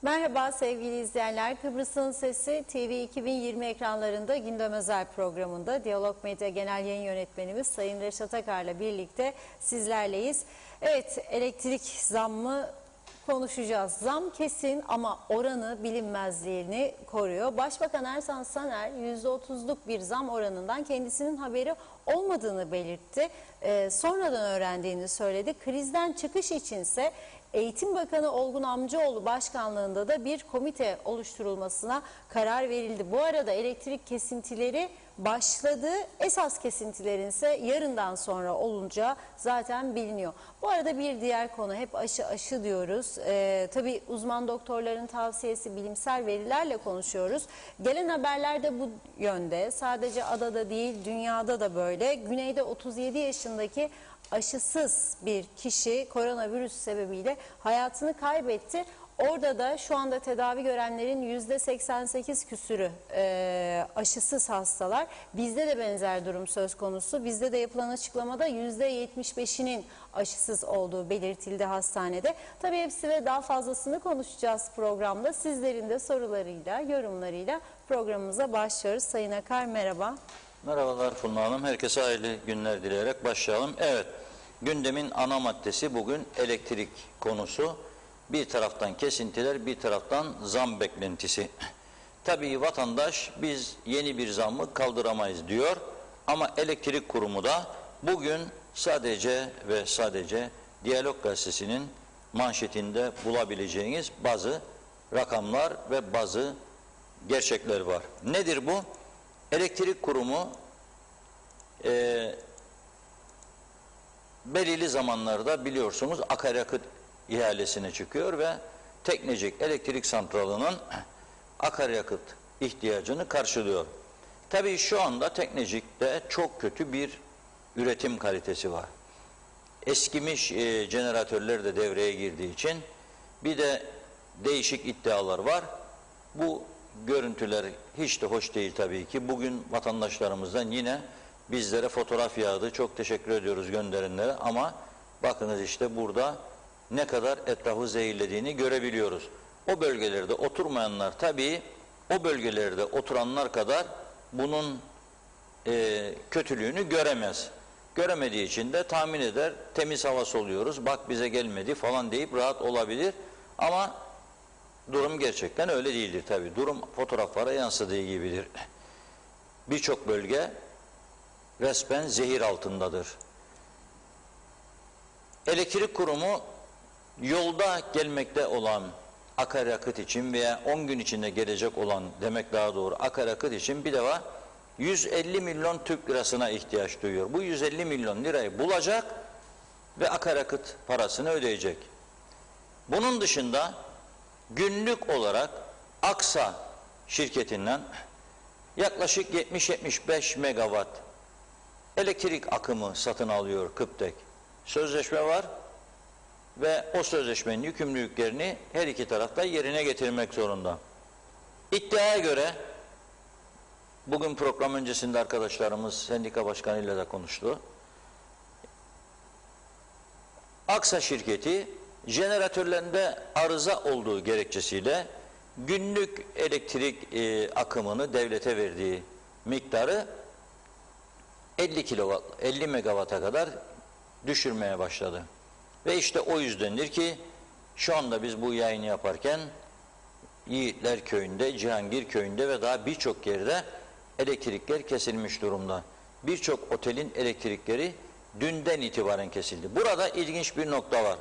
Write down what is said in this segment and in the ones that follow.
Merhaba sevgili izleyenler. Kıbrıs'ın Sesi TV 2020 ekranlarında Gündem Özel programında Diyalog Medya Genel Yayın Yönetmenimiz Sayın Reşat Akar'la birlikte sizlerleyiz. Evet, elektrik zammı konuşacağız. Zam kesin ama oranı bilinmezliğini koruyor. Başbakan Ersan Saner %30'luk bir zam oranından kendisinin haberi olmadığını belirtti. Sonradan öğrendiğini söyledi. Krizden çıkış içinse Eğitim Bakanı Olgun Amcaoğlu başkanlığında da bir komite oluşturulmasına karar verildi. Bu arada elektrik kesintileri başladı. Esas kesintilerin ise yarından sonra olacağı zaten biliniyor. Bu arada bir diğer konu, hep aşı diyoruz. Tabii uzman doktorların tavsiyesi, bilimsel verilerle konuşuyoruz. Gelen haberler de bu yönde. Sadece adada değil, dünyada da böyle. Güneyde 37 yaşındaki aşısız bir kişi koronavirüs sebebiyle hayatını kaybetti. Orada da şu anda tedavi görenlerin %88 küsürü aşısız hastalar. Bizde de benzer durum söz konusu. Bizde de yapılan açıklamada %75'inin aşısız olduğu belirtildi hastanede. Tabii hepsi ve daha fazlasını konuşacağız programda. Sizlerin de sorularıyla, yorumlarıyla programımıza başlıyoruz. Sayın Akar, merhaba. Merhabalar Fulma Hanım. Herkese hayırlı günler dileyerek başlayalım. Evet, gündemin ana maddesi bugün elektrik konusu. Bir taraftan kesintiler, bir taraftan zam beklentisi. Tabii vatandaş biz yeni bir zammı kaldıramayız diyor. Ama elektrik kurumu da bugün sadece ve sadece Diyalog Gazetesi'nin manşetinde bulabileceğiniz bazı rakamlar ve bazı gerçekler var. Nedir bu? Elektrik kurumu belirli zamanlarda biliyorsunuz akaryakıt ihalesine çıkıyor ve Teknecik Elektrik Santralı'nın akaryakıt ihtiyacını karşılıyor. Tabii şu anda Teknecik'te çok kötü bir üretim kalitesi var. Eskimiş jeneratörler de devreye girdiği için bir de değişik iddialar var. Bu görüntüler hiç de hoş değil tabii ki. Bugün vatandaşlarımızdan yine bizlere fotoğraf yağdı. Çok teşekkür ediyoruz gönderenlere ama bakınız işte burada ne kadar etrafı zehirlediğini görebiliyoruz. O bölgelerde oturmayanlar tabii o bölgelerde oturanlar kadar bunun kötülüğünü göremez. Göremediği için de tahmin eder, temiz hava soluyoruz, bak bize gelmedi falan deyip rahat olabilir ama durum gerçekten öyle değildir tabii. Durum fotoğraflara yansıdığı gibidir. Birçok bölge resmen zehir altındadır. Elektrik kurumu yolda gelmekte olan akaryakıt için veya 10 gün içinde gelecek olan demek daha doğru akaryakıt için bir defa 150 milyon Türk lirasına ihtiyaç duyuyor. Bu 150 milyon lirayı bulacak ve akaryakıt parasını ödeyecek. Bunun dışında günlük olarak Aksa şirketinden yaklaşık 70-75 megawatt elektrik akımı satın alıyor Kıptek. Sözleşme var ve o sözleşmenin yükümlülüklerini her iki tarafta yerine getirmek zorunda. İddiaya göre bugün program öncesinde arkadaşlarımız sendika başkanıyla da konuştu. Aksa şirketi jeneratörlerinde arıza olduğu gerekçesiyle günlük elektrik akımını devlete verdiği miktarı 50 megawatt'a kadar düşürmeye başladı. Ve işte o yüzdendir ki şu anda biz bu yayını yaparken Yiğitler Köyü'nde, Cihangir Köyü'nde ve daha birçok yerde elektrikler kesilmiş durumda. Birçok otelin elektrikleri dünden itibaren kesildi. Burada ilginç bir nokta var.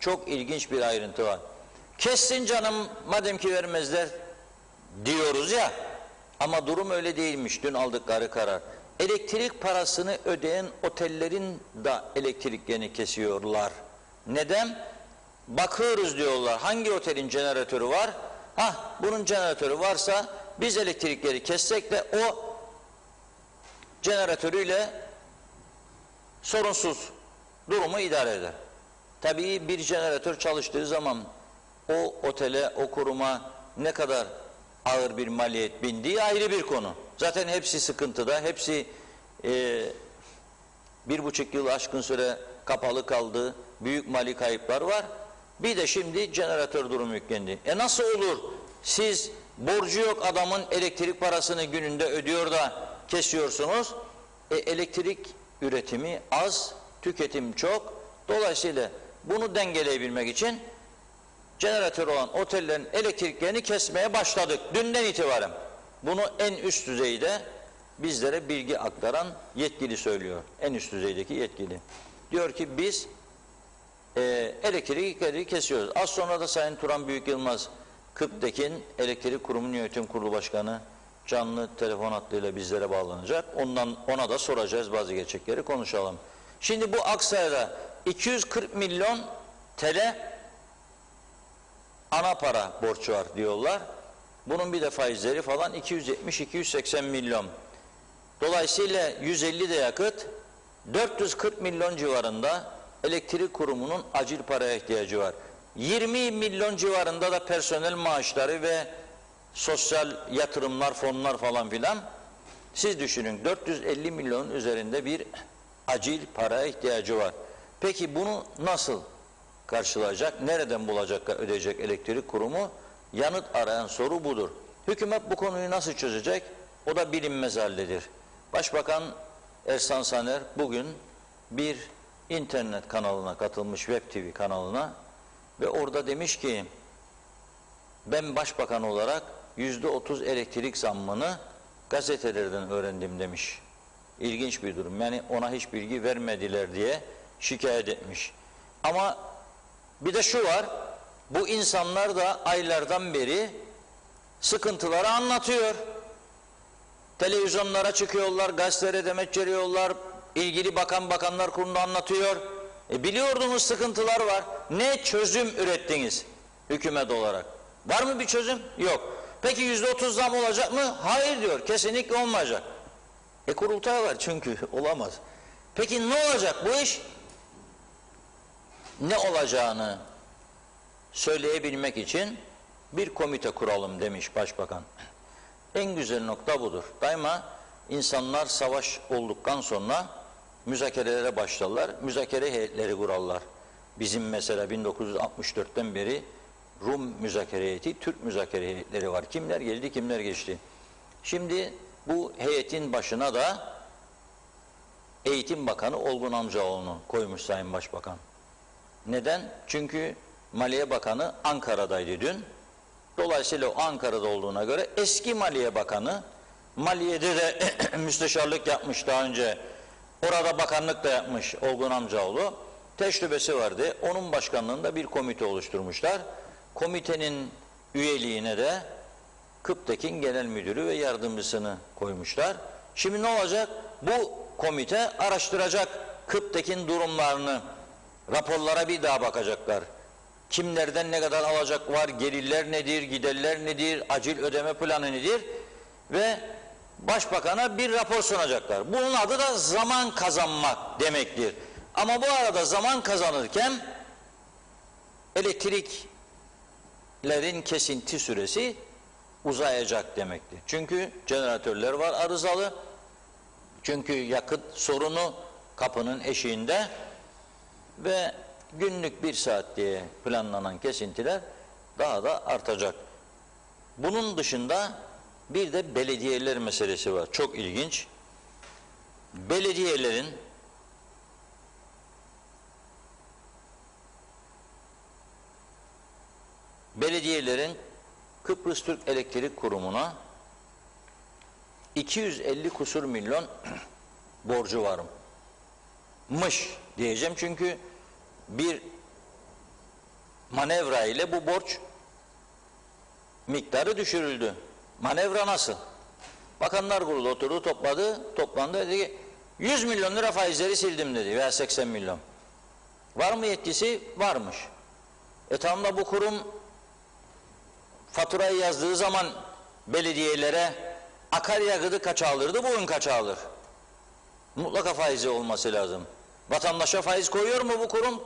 Çok ilginç bir ayrıntı var. Kessin canım madem ki vermezler diyoruz ya ama durum öyle değilmiş dün aldıkları karar. Elektrik parasını ödeyen otellerin de elektriklerini kesiyorlar. Neden? Bakıyoruz diyorlar hangi otelin jeneratörü var? Bunun jeneratörü varsa biz elektrikleri kessek de o jeneratörüyle sorunsuz durumu idare eder. Tabii bir jeneratör çalıştığı zaman o otele, o kuruma ne kadar ağır bir maliyet bindiği ayrı bir konu. Zaten hepsi sıkıntıda, hepsi 1,5 yıl aşkın süre kapalı kaldı, büyük mali kayıplar var. Bir de şimdi jeneratör durumu yüklendi. Nasıl olur? Siz borcu yok adamın elektrik parasını gününde ödüyor da kesiyorsunuz. Elektrik üretimi az, tüketim çok. Dolayısıyla bunu dengeleyebilmek için jeneratör olan otellerin elektriklerini kesmeye başladık. Dünden itibaren. Bunu en üst düzeyde bizlere bilgi aktaran yetkili söylüyor. En üst düzeydeki yetkili. Diyor ki biz elektriği kesiyoruz. Az sonra da Sayın Turan Büyük Yılmaz, Kıptekin Elektrik Kurumu Yönetim Kurulu Başkanı canlı telefon hattıyla bizlere bağlanacak. Ona da soracağız, bazı gerçekleri konuşalım. Şimdi bu Aksaray'da 240 milyon TL ana para borç var diyorlar. Bunun bir de faizleri falan 270-280 milyon. Dolayısıyla 150 de yakıt, 440 milyon civarında elektrik kurumunun acil paraya ihtiyacı var. 20 milyon civarında da personel maaşları ve sosyal yatırımlar, fonlar falan filan. Siz düşünün, 450 milyonun üzerinde bir acil paraya ihtiyacı var. Peki bunu nasıl karşılayacak, nereden bulacak, ödeyecek elektrik kurumu? Yanıt arayan soru budur. Hükümet bu konuyu nasıl çözecek? O da bilinmez haldedir. Başbakan Ersan Saner bugün bir internet kanalına katılmış, Web TV kanalına, ve orada demiş ki ben başbakan olarak %30 elektrik zammını gazetelerden öğrendim demiş. İlginç bir durum. Yani ona hiç bilgi vermediler diye şikayet etmiş. Ama bir de şu var, bu insanlar da aylardan beri sıkıntıları anlatıyor. Televizyonlara çıkıyorlar, gazetelere demeç veriyorlar, ilgili bakanlar kurulunda anlatıyor. Biliyordunuz sıkıntılar var. Ne çözüm ürettiniz hükümet olarak? Var mı bir çözüm? Yok. Peki %30 zam olacak mı? Hayır diyor. Kesinlikle olmayacak. Kurultay var çünkü olamaz. Peki ne olacak bu iş? Ne olacağını söyleyebilmek için bir komite kuralım demiş başbakan. En güzel nokta budur. Daima insanlar savaş olduktan sonra müzakerelere başlarlar. Müzakere heyetleri kurarlar. Bizim mesela 1964'ten beri Rum müzakere heyeti, Türk müzakere heyetleri var. Kimler geldi, kimler geçti. Şimdi bu heyetin başına da Eğitim Bakanı Olgun Amcaoğlu'nu koymuş Sayın Başbakan. Neden? Çünkü Maliye Bakanı Ankara'daydı dün. Dolayısıyla o Ankara'da olduğuna göre eski Maliye Bakanı, Maliye'de de müsteşarlık yapmış daha önce, orada bakanlık da yapmış Olgun Amcaoğlu, tecrübesi vardı. Onun başkanlığında bir komite oluşturmuşlar. Komitenin üyeliğine de Kıptekin Genel Müdürü ve yardımcısını koymuşlar. Şimdi ne olacak? Bu komite araştıracak Kıptekin durumlarını, raporlara bir daha bakacaklar. Kimlerden ne kadar alacak var, gelirler nedir, giderler nedir, acil ödeme planı nedir ve Başbakan'a bir rapor sunacaklar. Bunun adı da zaman kazanmak demektir. Ama bu arada zaman kazanırken elektriklerin kesinti süresi uzayacak demektir. Çünkü jeneratörler var arızalı, çünkü yakıt sorunu kapının eşiğinde ve günlük 1 saat diye planlanan kesintiler daha da artacak. Bunun dışında bir de belediyeler meselesi var. Çok ilginç. Belediyelerin Kıbrıs Türk Elektrik Kurumu'na 250 kusur milyon borcu varmış diyeceğim. Çünkü bir manevra ile bu borç miktarı düşürüldü. Manevra nasıl? Bakanlar Kurulu oturdu, toplandı, dedi ki 100 milyon lira faizleri sildim dedi veya 80 milyon. Var mı yetkisi? Varmış. Tam da bu kurum faturayı yazdığı zaman belediyelere akaryakıtı kaça alırdı, bugün kaça alır? Mutlaka faizi olması lazım. Vatandaşa faiz koyuyor mu bu kurum?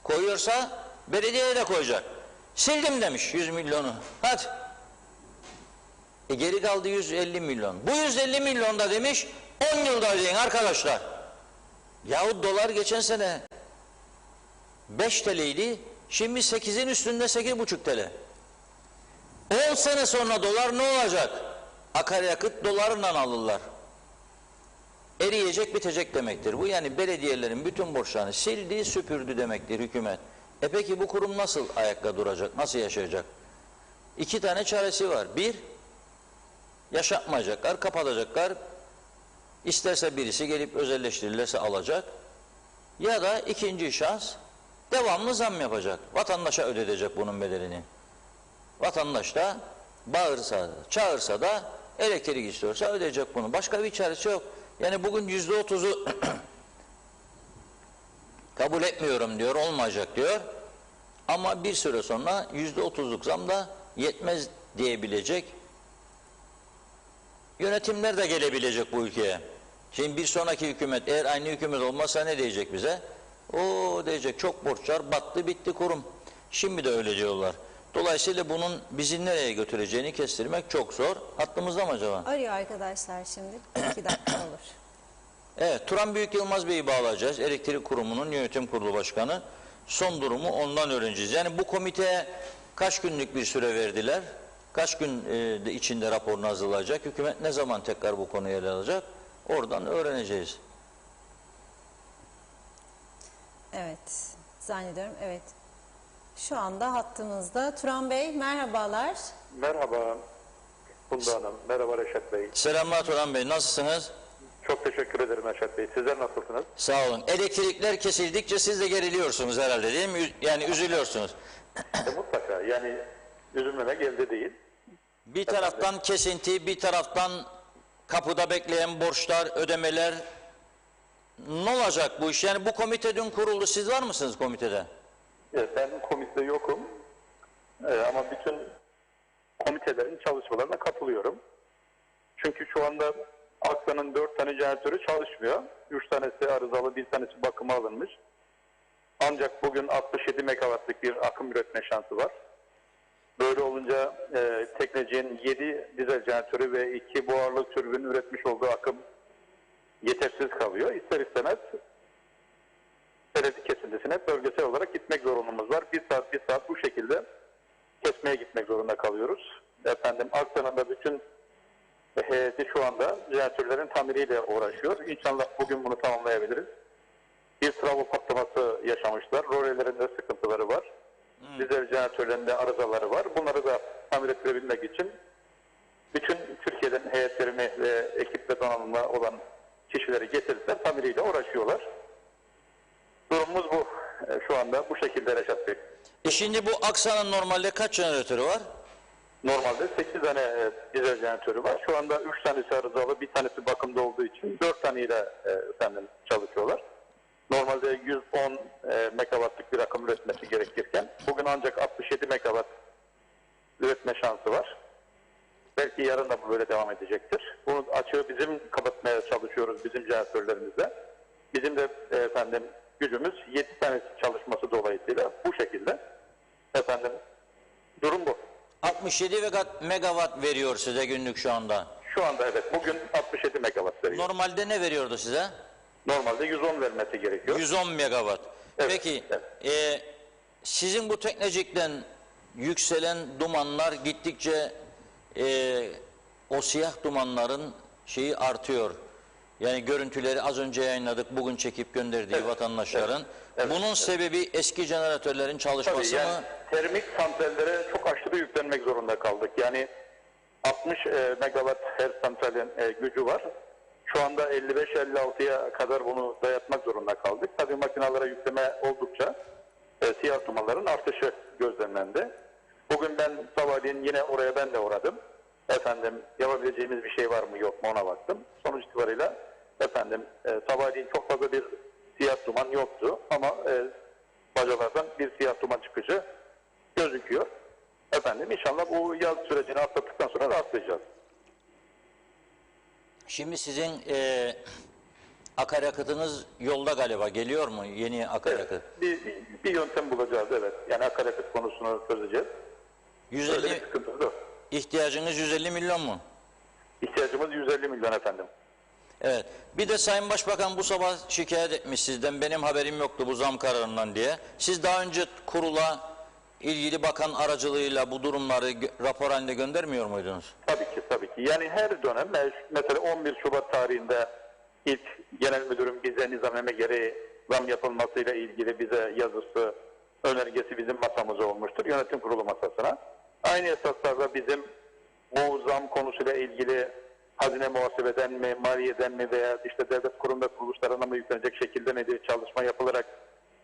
Koyuyorsa belediyeye de koyacak. Sildim demiş 100 milyonu. Hadi. Geri kaldı 150 milyon. Bu 150 milyon da demiş 10 yılda ödeyin arkadaşlar. Yahut dolar geçen sene 5 TL'ydi. Şimdi 8'in üstünde 8,5 TL. 10 sene sonra dolar ne olacak? Akaryakıt dolarla alırlar. Eriyecek, bitecek demektir. Bu yani belediyelerin bütün borçlarını sildi, süpürdü demektir hükümet. Peki bu kurum nasıl ayakta duracak, nasıl yaşayacak? 2 tane çaresi var. Bir, yaşatmayacaklar, kapatacaklar. İsterse birisi gelip özelleştirilirse alacak. Ya da ikinci şahs devamlı zam yapacak. Vatandaşa ödetecek bunun bedelini. Vatandaş da bağırsa, çağırsa da elektrik istiyorsa ödeyecek bunu. Başka bir çaresi yok. Yani bugün %30'u kabul etmiyorum diyor, olmayacak diyor. Ama bir süre sonra %30'luk zam da yetmez diyebilecek yönetimler de gelebilecek bu ülkeye. Şimdi bir sonraki hükümet, eğer aynı hükümet olmazsa ne diyecek bize? O diyecek, çok borçlar, battı bitti kurum. Şimdi de öyle diyorlar. Dolayısıyla bunun bizi nereye götüreceğini kestirmek çok zor. Hattımızda mı acaba? Arıyor arkadaşlar şimdi. 2 dakika olur. Evet, Turan Büyük Yılmaz Bey'i bağlayacağız. Elektrik Kurumu'nun yönetim kurulu başkanı. Son durumu ondan öğreneceğiz. Yani bu komiteye kaç günlük bir süre verdiler? Kaç gün içinde raporunu hazırlayacak? Hükümet ne zaman tekrar bu konuyu ele alacak? Oradan öğreneceğiz. Evet, zannediyorum. Evet. Şu anda hattımızda. Turan Bey, merhabalar. Merhaba Funda Hanım, merhaba Reşat Bey. Selamlar Turan Bey, nasılsınız? Çok teşekkür ederim Reşat Bey. Sizler nasılsınız? Sağ olun. Elektrikler kesildikçe siz de geriliyorsunuz herhalde, değil mi? Yani üzülüyorsunuz. Mutlaka, yani üzülmemek elde değil. Bir taraftan kesinti, bir taraftan kapıda bekleyen borçlar, ödemeler. Ne olacak bu iş? Yani bu komite dün kuruldu. Siz var mısınız komitede? Evet, ben komitede yokum. Ama bütün komitelerin çalışmalarına katılıyorum. Çünkü şu anda Aksa'nın 4 tane jeneratörü çalışmıyor. 3 tanesi arızalı, 1 tanesi bakıma alınmış. Ancak bugün 67 megawattlık bir akım üretme şansı var. Böyle olunca Tekneci'nin 7 dizel jeneratörü ve 2 buharlı türbün üretmiş olduğu akım yetersiz kalıyor. İster istemez elektrik kesintisine bölgesel olarak gitmek zorunluluğumuz var. Bir saat bu şekilde kesmeye gitmek zorunda kalıyoruz. Efendim Aksa'nın da bütün heyeti şu anda jeneratörlerin tamiriyle uğraşıyor. İnşallah bugün bunu tamamlayabiliriz. Bir trafo patlaması yaşamışlar. Rolelerinde sıkıntıları var. Dizel jeneratörlerinde arızaları var. Bunları da tamir ettirebilmek için bütün Türkiye'den heyetlerini ve ekip ve donanımla olan kişileri getirdiler. Tamiriyle uğraşıyorlar. Durumumuz bu. Şu anda bu şekilde Reşat Bey. Şimdi bu Aksa'nın normalde kaç jeneratörü var? Normalde 8 tane dizel jeneratörü var. Şu anda 3 tanesi arızalı, bir tanesi bakımda olduğu için 4 taneyle efendim çalışıyorlar. Normalde 110 megawattlık bir akım üretmesi gerekirken bugün ancak 67 megawatt üretme şansı var. Belki yarın da bu böyle devam edecektir. Bunu açığı bizim kapatmaya çalışıyoruz bizim jeneratörlerimizle. Bizim de efendim gücümüz 7 tanesi çalışması dolayısıyla bu şekilde. Efendim durum bu. 67 megawatt veriyor size günlük şu anda. Şu anda evet bugün 67 megawatt veriyor. Normalde ne veriyordu size? Normalde 110 vermesi gerekiyor. 110 megawatt. Evet, Peki evet. Sizin bu Teknecik'ten yükselen dumanlar gittikçe o siyah dumanların şeyi artıyor. Yani görüntüleri az önce yayınladık, bugün çekip gönderdiği vatandaşların. evet, Bunun sebebi eski jeneratörlerin çalışması Tabii yani mı? termik santrallere çok aşırı yüklenmek zorunda kaldık. Yani 60 megawatt her santralin gücü var. Şu anda 55-56'ya kadar bunu dayatmak zorunda kaldık. Tabii makinalara yükleme oldukça siyah dumanların artışı gözlemlendi. Bugün ben sabahleyin yine oraya ben de uğradım. Efendim yapabileceğimiz bir şey var mı yok mu ona baktım. Sonuç itibariyle efendim sabahleyin çok fazla bir siyah duman yoktu ama bacalardan bir siyah duman çıkıcı gözüküyor. Efendim inşallah bu yaz sürecini atlattıktan sonra rahatlayacağız. Şimdi sizin akaryakıtınız yolda galiba, geliyor mu yeni akaryakıt? Evet, bir yöntem bulacağız evet. Yani akaryakıt konusunu çözeceğiz. 150, Öyle bir sıkıntımız yok. ihtiyacınız 150 milyon mu? İhtiyacımız 150 milyon efendim. Evet. Bir de Sayın Başbakan bu sabah şikayet etmiş sizden, benim haberim yoktu bu zam kararından diye. Siz daha önce kurula ilgili bakan aracılığıyla bu durumları rapor halinde göndermiyor muydunuz? Tabii ki, tabii ki. Yani her dönem, mesela 11 Şubat tarihinde ilk genel müdürüm bize nizamname gereği zam yapılmasıyla ilgili bize yazısı, önergesi bizim masamıza olmuştur. Yönetim kurulu masasına. Aynı esaslarla bizim bu zam konusuyla ilgili hazine muhasebeden mi, maliyeden mi veya işte devlet kurum ve kuruluşlarına mı yüklenecek şekilde mi bir çalışma yapılarak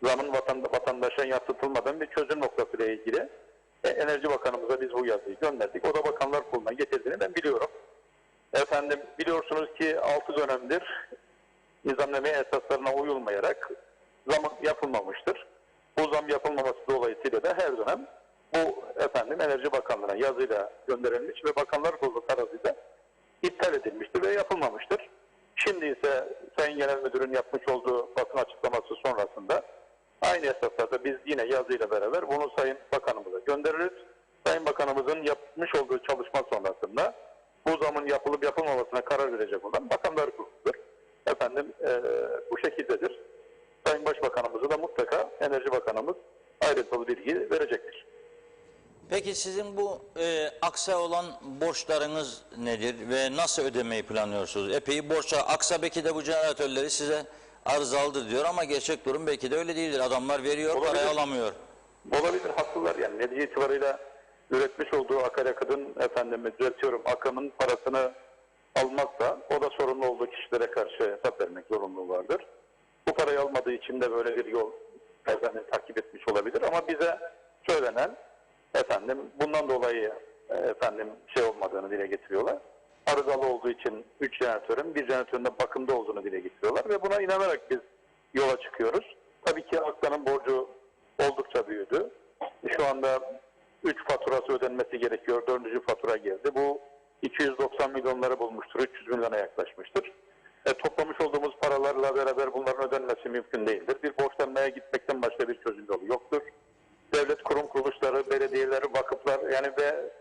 zamın vatandaşa yansıtılmadan bir çözüm noktasıyla ilgili Enerji Bakanımıza biz bu yazıyı gönderdik. O da Bakanlar Kurulu'na getirdiğini ben biliyorum. Efendim biliyorsunuz ki 6 dönemdir nizamname esaslarına uyulmayarak zam yapılmamıştır. Bu zam yapılmaması dolayısıyla da her dönem bu Enerji Bakanlığı'na yazıyla gönderilmiş ve Bakanlar Kurulu kararıyla iptal edilmiştir ve yapılmamıştır. Şimdi ise Sayın Genel Müdür'ün yapmış olduğu basın açıklaması sonrasında aynı esaslarda biz yine yazıyla beraber bunu Sayın Bakanımıza göndeririz. Sayın Bakanımızın yapmış olduğu çalışma sonrasında bu zamın yapılıp yapılmamasına karar verecek olan Bakanlar Kurulu'dur. Bu şekildedir. Sayın Başbakanımızı da mutlaka Enerji Bakanımız ayrıntılı bilgi verecektir. Peki sizin bu aksa olan borçlarınız nedir ve nasıl ödemeyi planlıyorsunuz? Epey borç. Aksa belki de bu jeneratörleri size arızalıdır diyor ama gerçek durum belki de öyle değildir. Adamlar veriyor, Olabilir. parayı alamıyor. Olabilir, haklılar. Yani netice itibariyle üretmiş olduğu akaryakıtın akımın parasını almazsa o da sorumlu olduğu kişilere karşı hesap vermek zorunluluğu vardır. Bu parayı almadığı için de böyle bir yol takip etmiş olabilir ama bize söylenen bundan dolayı olmadığını dile getiriyorlar. Arızalı olduğu için 3 jeneratörün bir jeneratörün de bakımda olduğunu dile getiriyorlar ve buna inanarak biz yola çıkıyoruz. Tabii ki Aksa'nın borcu oldukça büyüdü. Şu anda 3 faturası ödenmesi gerekiyor. 4. fatura geldi. Bu 290 milyonları bulmuştur. 300 milyona yaklaşmıştır. Toplamış olduğumuz paralarla beraber bunların ödenmesi mümkün değildir. Bir borçlanmaya gitmekten başka bir çözüm yolu yoktur. Devlet kurum kuruluşları, belediyeler, vakıflar ve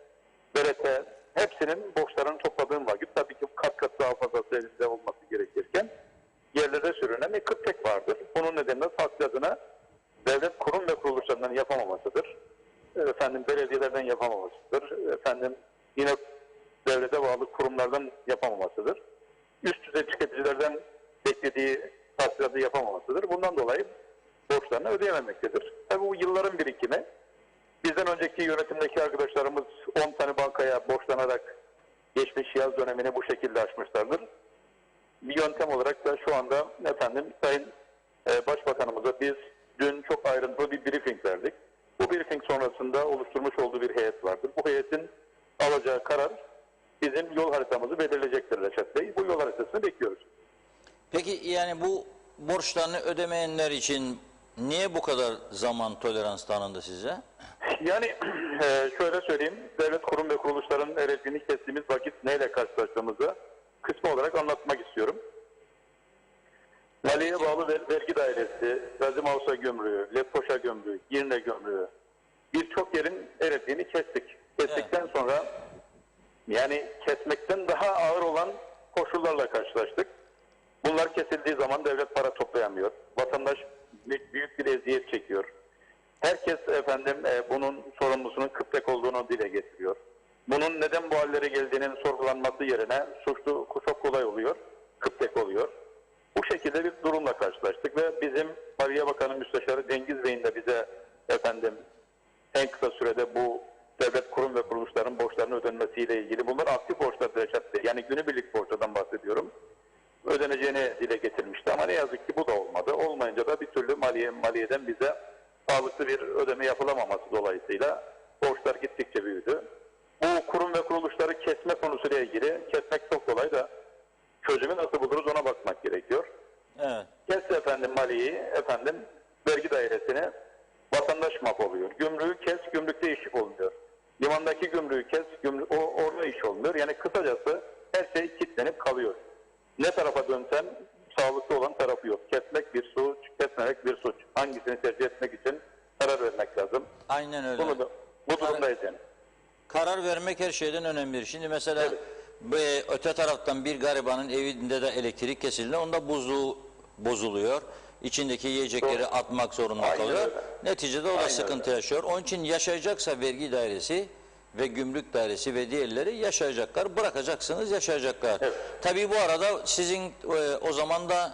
BRT hepsinin borçlarını topladığım vakit tabii ki kat kat daha fazlası elinde olması gerekirken yerlere sürünen bir kıtlık vardır. Bunun nedeni de tahsilatına devlet kurum ve kuruluşlarından yapamamasıdır. Belediyelerden yapamamasıdır. Yine devlete bağlı kurumlardan yapamamasıdır. Üst düzey tüketicilerden beklediği tahsilatı yapamamasıdır. Bundan dolayı borçlarını ödeyememektedir. Tabii bu yılların birikimi. Bizden önceki yönetimdeki arkadaşlarımız 10 tane bankaya borçlanarak geçmiş yaz dönemini bu şekilde aşmışlardır. Bir yöntem olarak da şu anda Sayın Başbakanımıza biz dün çok ayrıntılı bir briefing verdik. Bu briefing sonrasında oluşturmuş olduğu bir heyet vardır. Bu heyetin alacağı karar bizim yol haritamızı belirleyecektir Reşat Bey. Bu yol haritasını bekliyoruz. Peki yani bu borçlarını ödemeyenler için niye bu kadar zaman tolerans tanındı size? Yani şöyle söyleyeyim, devlet kurum ve kuruluşların elektriğini kestiğimiz vakit neyle karşılaştığımızı kısmı olarak anlatmak istiyorum. Maliye bağlı vergi dairesi, Gazi Mausa Gümrüğü, Lefkoşa Gümrüğü, Girne Gümrüğü birçok yerin elektriğini kestik. Kestikten sonra kesmekten daha ağır olan koşullarla karşılaştık. Bunlar kesildiği zaman devlet para toplayamıyor. Vatandaş büyük bir eziyet çekiyor. Herkes bunun sorumlusunun kıptek olduğunu dile getiriyor. Bunun neden bu hallere geldiğinin sorgulanması yerine suçlu çok kolay oluyor, kıptek oluyor. Bu şekilde bir durumla karşılaştık ve bizim Maliye Bakanı Müsteşarı Cengiz Bey'in de bize en kısa sürede bu devlet kurum ve kuruluşların borçlarının ödenmesiyle ilgili, bunlar aktif borçlar Reşat Bey, yani günübirlik borçlardan bahsediyorum, ödeneceğini dile getirmişti ama ne yazık ki bu da olmadı. Olmayınca da bir türlü maliyeden bize sağlıklı bir ödeme yapılamaması dolayısıyla borçlar gittikçe büyüdü. Bu kurum ve kuruluşları kesme konusuyla ilgili, kesmek çok kolay da çözümü nasıl buluruz ona bakmak gerekiyor. Evet. Kes maliyeyi, vergi dairesine vatandaş mahvoluyor. Gümrüğü kes, gümrükte iş olmuyor. Limandaki gümrüğü kes, orada iş olmuyor. Yani kısacası her şey kilitlenip kalıyor. Ne tarafa dönsen sağlıklı olan tarafı yok. Kesmek bir suç, kesmemek bir suç. Hangisini tercih etmek için karar vermek lazım. Aynen öyle. Bu durumdayız yani. Karar vermek her şeyden önemlidir. Şimdi mesela Ve öte taraftan bir garibanın evinde de elektrik kesildiğinde onda buzluğu bozuluyor. İçindeki yiyecekleri atmak zorunda Aynen kalıyor. öyle. Neticede o da Aynen sıkıntı yaşıyor. Onun için yaşayacaksa vergi dairesi ve gümrük dairesi ve diğerleri yaşayacaklar. Bırakacaksınız, yaşayacaklar. Evet. Tabii bu arada sizin o zaman da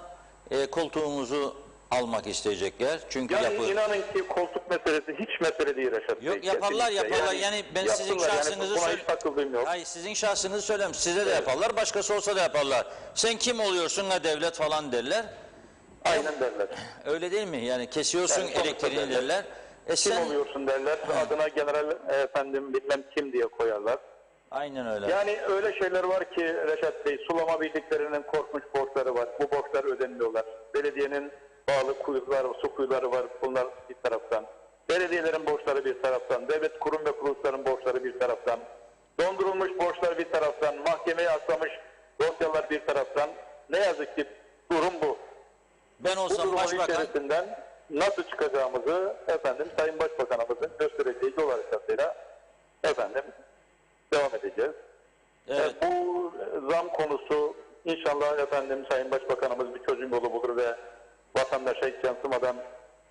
koltuğunuzu almak isteyecekler. Çünkü Yani inanın ki koltuk meselesi hiç mesele değil Reşat Bey. Yok, yaparlar Kesinlikle. yaparlar. Yani ben sizin yaptılar. şahsınızı Buna hiç takıldığım yok. Hayır, sizin şahsınızı söylüyorum. Size de yaparlar, başkası olsa da yaparlar. Sen kim oluyorsun ha devlet falan derler. Aynen derler. Öyle değil mi? Yani kesiyorsun Yani sonuçta elektriğini derler. derler. Kim Sen oluyorsun derler. Adına general efendim bilmem kim diye koyarlar. aynen öyle. Yani öyle şeyler var ki Reşat Bey, sulama birliklerinin korkunç borçları var. Bu borçlar ödeniyorlar. Belediyenin bağlı kuyuları, su kuyuları var. Bunlar bir taraftan. Belediyelerin borçları bir taraftan. Devlet kurum ve kuruluşların borçları bir taraftan. Dondurulmuş borçlar bir taraftan. Mahkemeye aslamış dosyalar bir taraftan. Ne yazık ki durum bu. Ben Bu olsam durumun başbakan, içerisinden nasıl çıkacağımızı efendim Sayın Başbakanımızın göstereceği yol haritasıyla efendim devam edeceğiz. evet, Bu zam konusu inşallah efendim Sayın Başbakanımız bir çözüm yolu bulur ve vatandaşa hiç yansımadan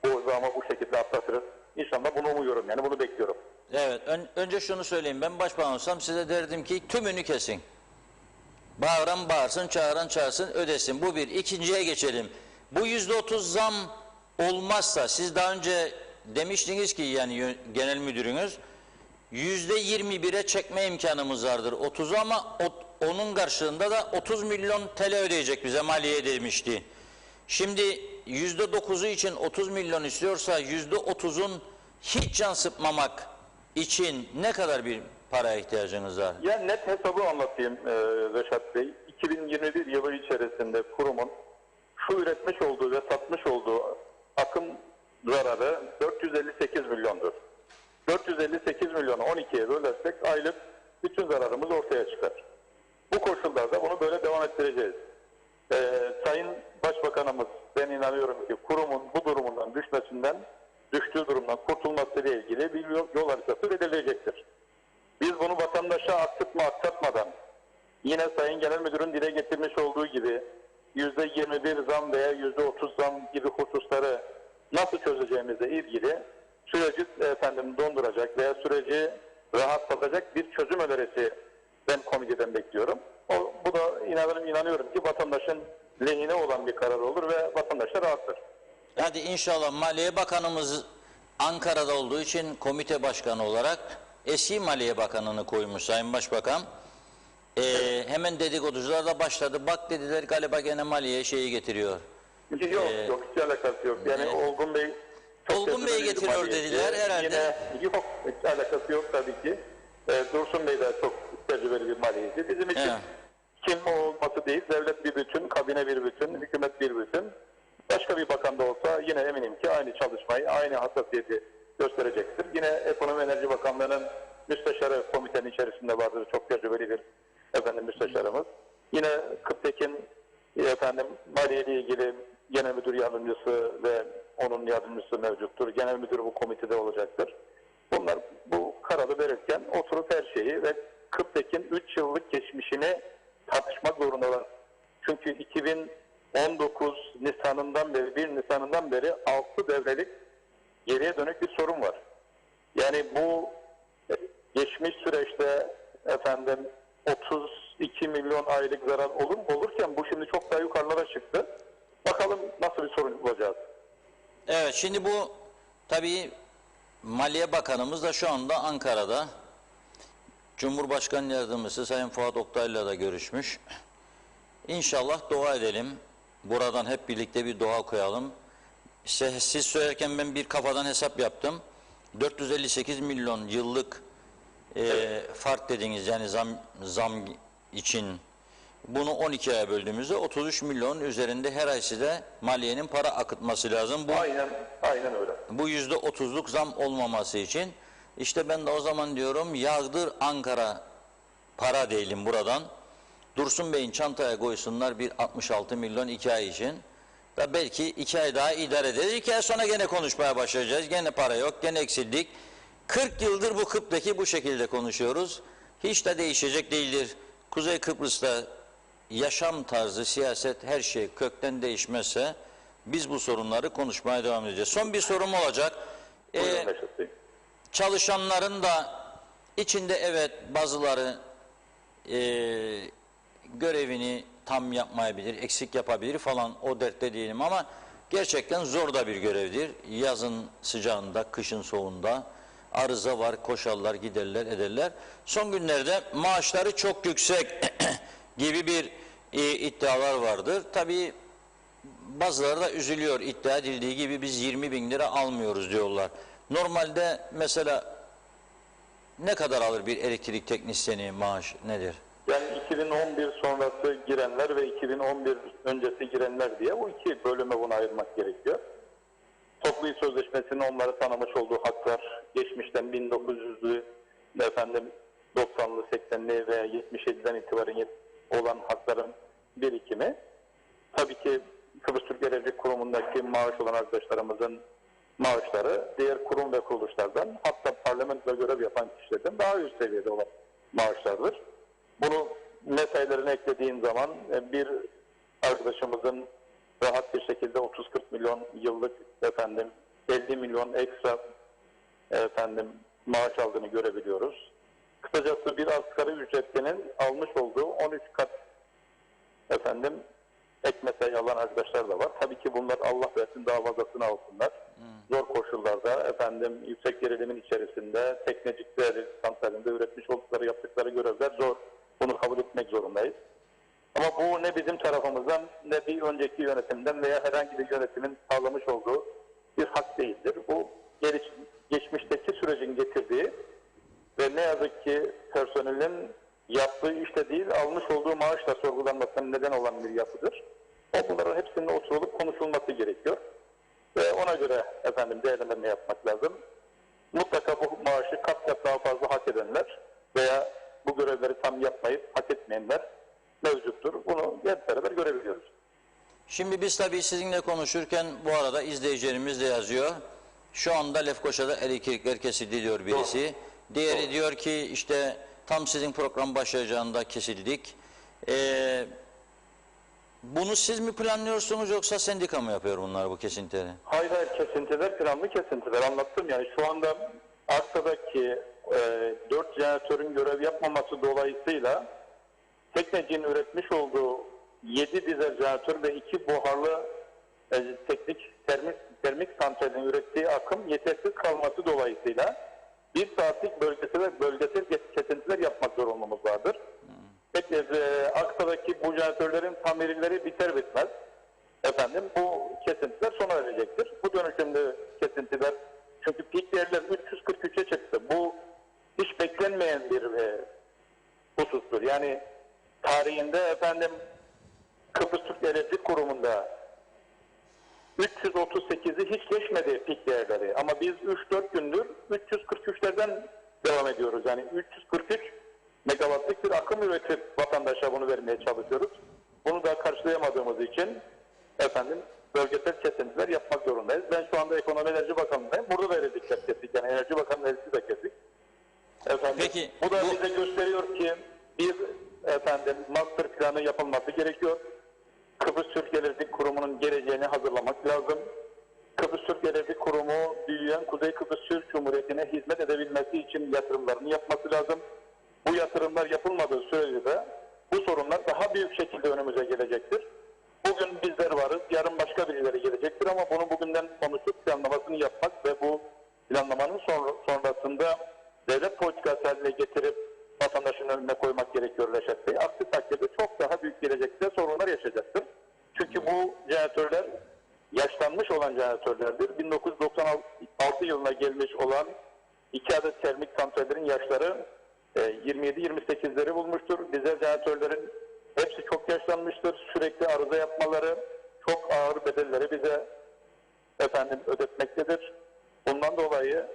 bu zamı bu şekilde atlatırız. İnşallah bunu umuyorum, yani bunu bekliyorum. evet. Önce şunu söyleyeyim. Ben başbakan olsam size derdim ki tümünü kesin. Bağıran bağırsın, çağıran çağırsın, ödesin. Bu bir. İkinciye geçelim. Bu %30 zam olmazsa, siz daha önce demiştiniz ki yani genel müdürünüz, %21'e çekme imkanımız vardır 30'u ama onun karşılığında da 30 milyon TL ödeyecek bize maliye demişti. Şimdi %9'u için 30 milyon istiyorsa %30'un hiç can sıkmamak için ne kadar bir paraya ihtiyacınız var? Ya net hesabı anlatayım Reşat Bey. 2021 yılı içerisinde kurumun şu üretmiş olduğu ve satmış olduğu akım zararı 458 milyondur. 458 milyonu 12'ye bölersek aylık bütün zararımız ortaya çıkar. Bu koşullarda bunu böyle devam ettireceğiz. Sayın Başbakanımız, ben inanıyorum ki kurumun bu durumundan düştüğü durumdan kurtulması ile ilgili bir yol haritası belirleyecektir. Biz bunu vatandaşa aksatmadan yine Sayın Genel Müdür'ün dile getirmiş olduğu gibi %21 zam veya %30 zam gibi hususları nasıl çözeceğimizle ilgili süreci efendim donduracak veya süreci rahatlatacak bir çözüm önerisi ben komiteden bekliyorum. Bu da inanıyorum ki vatandaşın lehine olan bir karar olur ve vatandaşlar rahattır. Hadi inşallah. Maliye Bakanımız Ankara'da olduğu için komite başkanı olarak eski Maliye Bakanı'nı koymuş Sayın Başbakan. Hemen dedikoducular da başladı. Bak dediler, galiba gene maliye şeyi getiriyor. Yok hiç alakası yok. Yani Olgun Bey Olgun Bey getiriyor maliyeti. dediler herhalde. Yine yok, hiç alakası yok tabii ki. Dursun Bey de çok tecrübeli bir maliyeci. Bizim için kim olması değil, devlet bir bütün, kabine bir bütün, hükümet bir bütün. Başka bir bakan da olsa yine eminim ki aynı çalışmayı, aynı hassasiyeti gösterecektir. Yine Ekonomi Enerji Bakanlığı'nın müsteşarı komitenin içerisinde vardır. Çok tecrübeli bir müsteşarımız. Yine Kıptekin maliye ile ilgili genel müdür yardımcısı ve onun yardımcısı mevcuttur. Genel müdür bu komitede olacaktır. Bunlar bu kararı verirken oturup her şeyi ve Kıptekin 3 yıllık geçmişini tartışmak zorundalar. Çünkü 2019 Nisan'ından beri, 1 Nisan'ından beri 6 devrelik geriye dönük bir sorun var. Yani bu geçmiş süreçte 32 milyon aylık zarar olurken bu şimdi çok daha yukarılara çıktı. Bakalım nasıl bir sorun bulacağız. Evet, şimdi bu tabii Maliye Bakanımız da şu anda Ankara'da. Cumhurbaşkanı Yardımcısı Sayın Fuat Oktay'la da görüşmüş. İnşallah dua edelim. Buradan hep birlikte bir dua koyalım. Siz söylerken ben bir kafadan hesap yaptım. 458 milyon yıllık fark dediğiniz yani zam için bunu 12 aya böldüğümüzde 33 milyon üzerinde her ay size maliyenin para akıtması lazım. Aynen öyle. Bu %30'luk zam olmaması için işte ben de o zaman diyorum yağdır Ankara para değilim buradan. Dursun Bey'in çantaya koysunlar bir 66 milyon 2 ay için. Da belki 2 ay daha idare ederiz. 2 ay sonra gene konuşmaya başlayacağız. Gene para yok, gene eksildik. 40 yıldır bu Kıp'taki bu şekilde konuşuyoruz. Hiç de değişecek değildir. Kuzey Kıbrıs'ta yaşam tarzı, siyaset, her şey kökten değişmezse biz bu sorunları konuşmaya devam edeceğiz. Son bir sorum olacak. Buyurun Reşat Bey. Çalışanların da içinde evet bazıları görevini tam yapmayabilir, eksik yapabilir falan, o dertte değilim ama gerçekten zor da bir görevdir. Yazın sıcağında, kışın soğuğunda arıza var, koşarlar, giderler, ederler. Son günlerde maaşları çok yüksek gibi bir iddialar vardır. Tabii bazıları da üzülüyor, iddia edildiği gibi biz 20 bin lira almıyoruz diyorlar. Normalde mesela ne kadar alır bir elektrik teknisyeni, maaş nedir? Yani 2011 sonrası girenler ve 2011 öncesi girenler diye bu iki bölüme bunu ayırmak gerekiyor. Toplu iş sözleşmesinin onlara tanımış olduğu haklar, geçmişten 1900'lü, 90'lı, 80'li ve 77'den itibaren olan hakların birikimi. Tabii ki Kıbrıs Türk Gelecek Kurumu'ndaki maaş olan arkadaşlarımızın maaşları diğer kurum ve kuruluşlardan, hatta parlamentoda görev yapan kişilerden daha üst seviyede olan maaşlardır. Bunu mesailerine eklediğin zaman bir arkadaşımızın rahat bir şekilde 30-40 milyon yıllık 50 milyon ekstra maaş aldığını görebiliyoruz. Kısacası bir asgari ücretlinin almış olduğu 13 kat ek mesai alan arkadaşlar da var. Tabii ki bunlar Allah versin daha fazlasını alsınlar. Zor koşullarda yüksek gerilimin içerisinde teknecikler santralinde üretmiş oldukları yaptıkları görevler zor. Bunu kabul etmek zorundayız. Ama bu ne bizim tarafımızdan ne bir önceki yönetimden veya herhangi bir yönetimin sağlamış olduğu bir hak değildir. Bu geçmişteki sürecin getirdiği ve ne yazık ki personelin yaptığı işte değil, almış olduğu maaşla sorgulanmasına neden olan bir yapıdır. Bunların hepsinin oturulup konuşulması gerekiyor. Ve ona göre değerlendirme yapmak lazım. Mutlaka bu maaşı kat kat daha fazla hak edenler veya bu görevleri tam yapmayıp hak etmeyenler mevcuttur. Bunu hep beraber görebiliyoruz. Şimdi biz tabii sizinle konuşurken bu arada izleyicilerimiz de yazıyor. Şu anda Lefkoşa'da elektrikler kesildi diyor birisi. Doğru. Diğeri Doğru. Diyor ki işte tam sizin program başlayacağında kesildik. Bunu siz mi planlıyorsunuz yoksa sendika mı yapıyor bunlar bu kesintileri? Hayır, kesintiler planlı kesintiler. Anlattım yani şu anda Aksa'daki 4 jeneratörün görev yapmaması dolayısıyla Tekneci'nin üretmiş olduğu 7 dizel jeneratör ve 2 buharlı termik santralin ürettiği akım yetersiz kalması dolayısıyla 1 saatlik bölgesel kesintiler yapmak zorunluluğumuz vardır. Aksa'daki bu jeneratörlerin tamirleri biter bitmez bu kesintiler sona erecektir. Bu dönüşümlü kesintiler, çünkü pik değerler 343'e çıktı. Bu hiç beklenmeyen bir husustur. Yani tarihinde Kıbrıs Türk Elektrik Kurumu'nda 338'i hiç geçmedi pik değerleri. Ama biz 3-4 gündür 343'lerden devam ediyoruz. Yani 343 megawattlık bir akım üretip vatandaşa bunu vermeye çalışıyoruz. Bunu da karşılayamadığımız için bölgesel kesintiler yapmak zorundayız. Ben şu anda Ekonomi Enerji Bakanlığı'ndayım. Burada da elektrikler kesik. Yani Enerji Bakanlığı elektriği de kesik. Peki, bu da bize gösteriyor ki bir master planı yapılması gerekiyor. Kıbrıs Türk Elektrik Kurumu'nun geleceğini hazırlamak lazım. Kıbrıs Türk Elektrik Kurumu büyüyen Kuzey Kıbrıs Türk Cumhuriyeti'ne hizmet edebilmesi için yatırımlarını yapması lazım. Bu yatırımlar yapılmadığı sürece de bu sorunlar daha büyük şekilde önümüze gelecektir. Bugün bizler varız, yarın başka birileri gelecektir ama bunu bugünden konuşup planlamasını yapmak ve bu planlamanın sonrasında devlet politikası haline getirip vatandaşın önüne koymak gerekiyor Reşat Bey. Aksi takdirde çok daha büyük gelecekte sorunlar yaşayacaktır. Çünkü bu jeneratörler yaşlanmış olan jeneratörlerdir. 1996 yılına gelmiş olan 2 adet termik santrallerin yaşları 27-28'leri bulmuştur. Dizel jeneratörlerin hepsi çok yaşlanmıştır. Sürekli arıza yapmaları, çok ağır bedelleri bize ödetmektedir. Bundan dolayı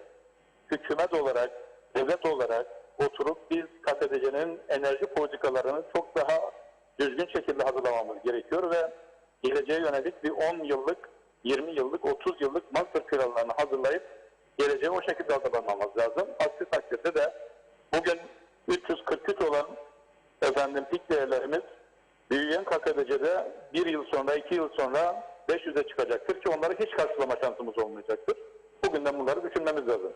hükümet olarak, devlet olarak oturup biz KTDC'nin enerji politikalarını çok daha düzgün şekilde hazırlamamız gerekiyor ve geleceğe yönelik bir 10 yıllık, 20 yıllık, 30 yıllık master planlarını hazırlayıp geleceğe o şekilde hazırlamamız lazım. Aksi takdirde de bugün 343 olan Efendim pik değerlerimiz büyüyen KKTC'de 1 yıl sonra, 2 yıl sonra 500'e çıkacaktır ki onları hiç karşılama şansımız olmayacaktır. Bugünden bunları düşünmemiz lazım.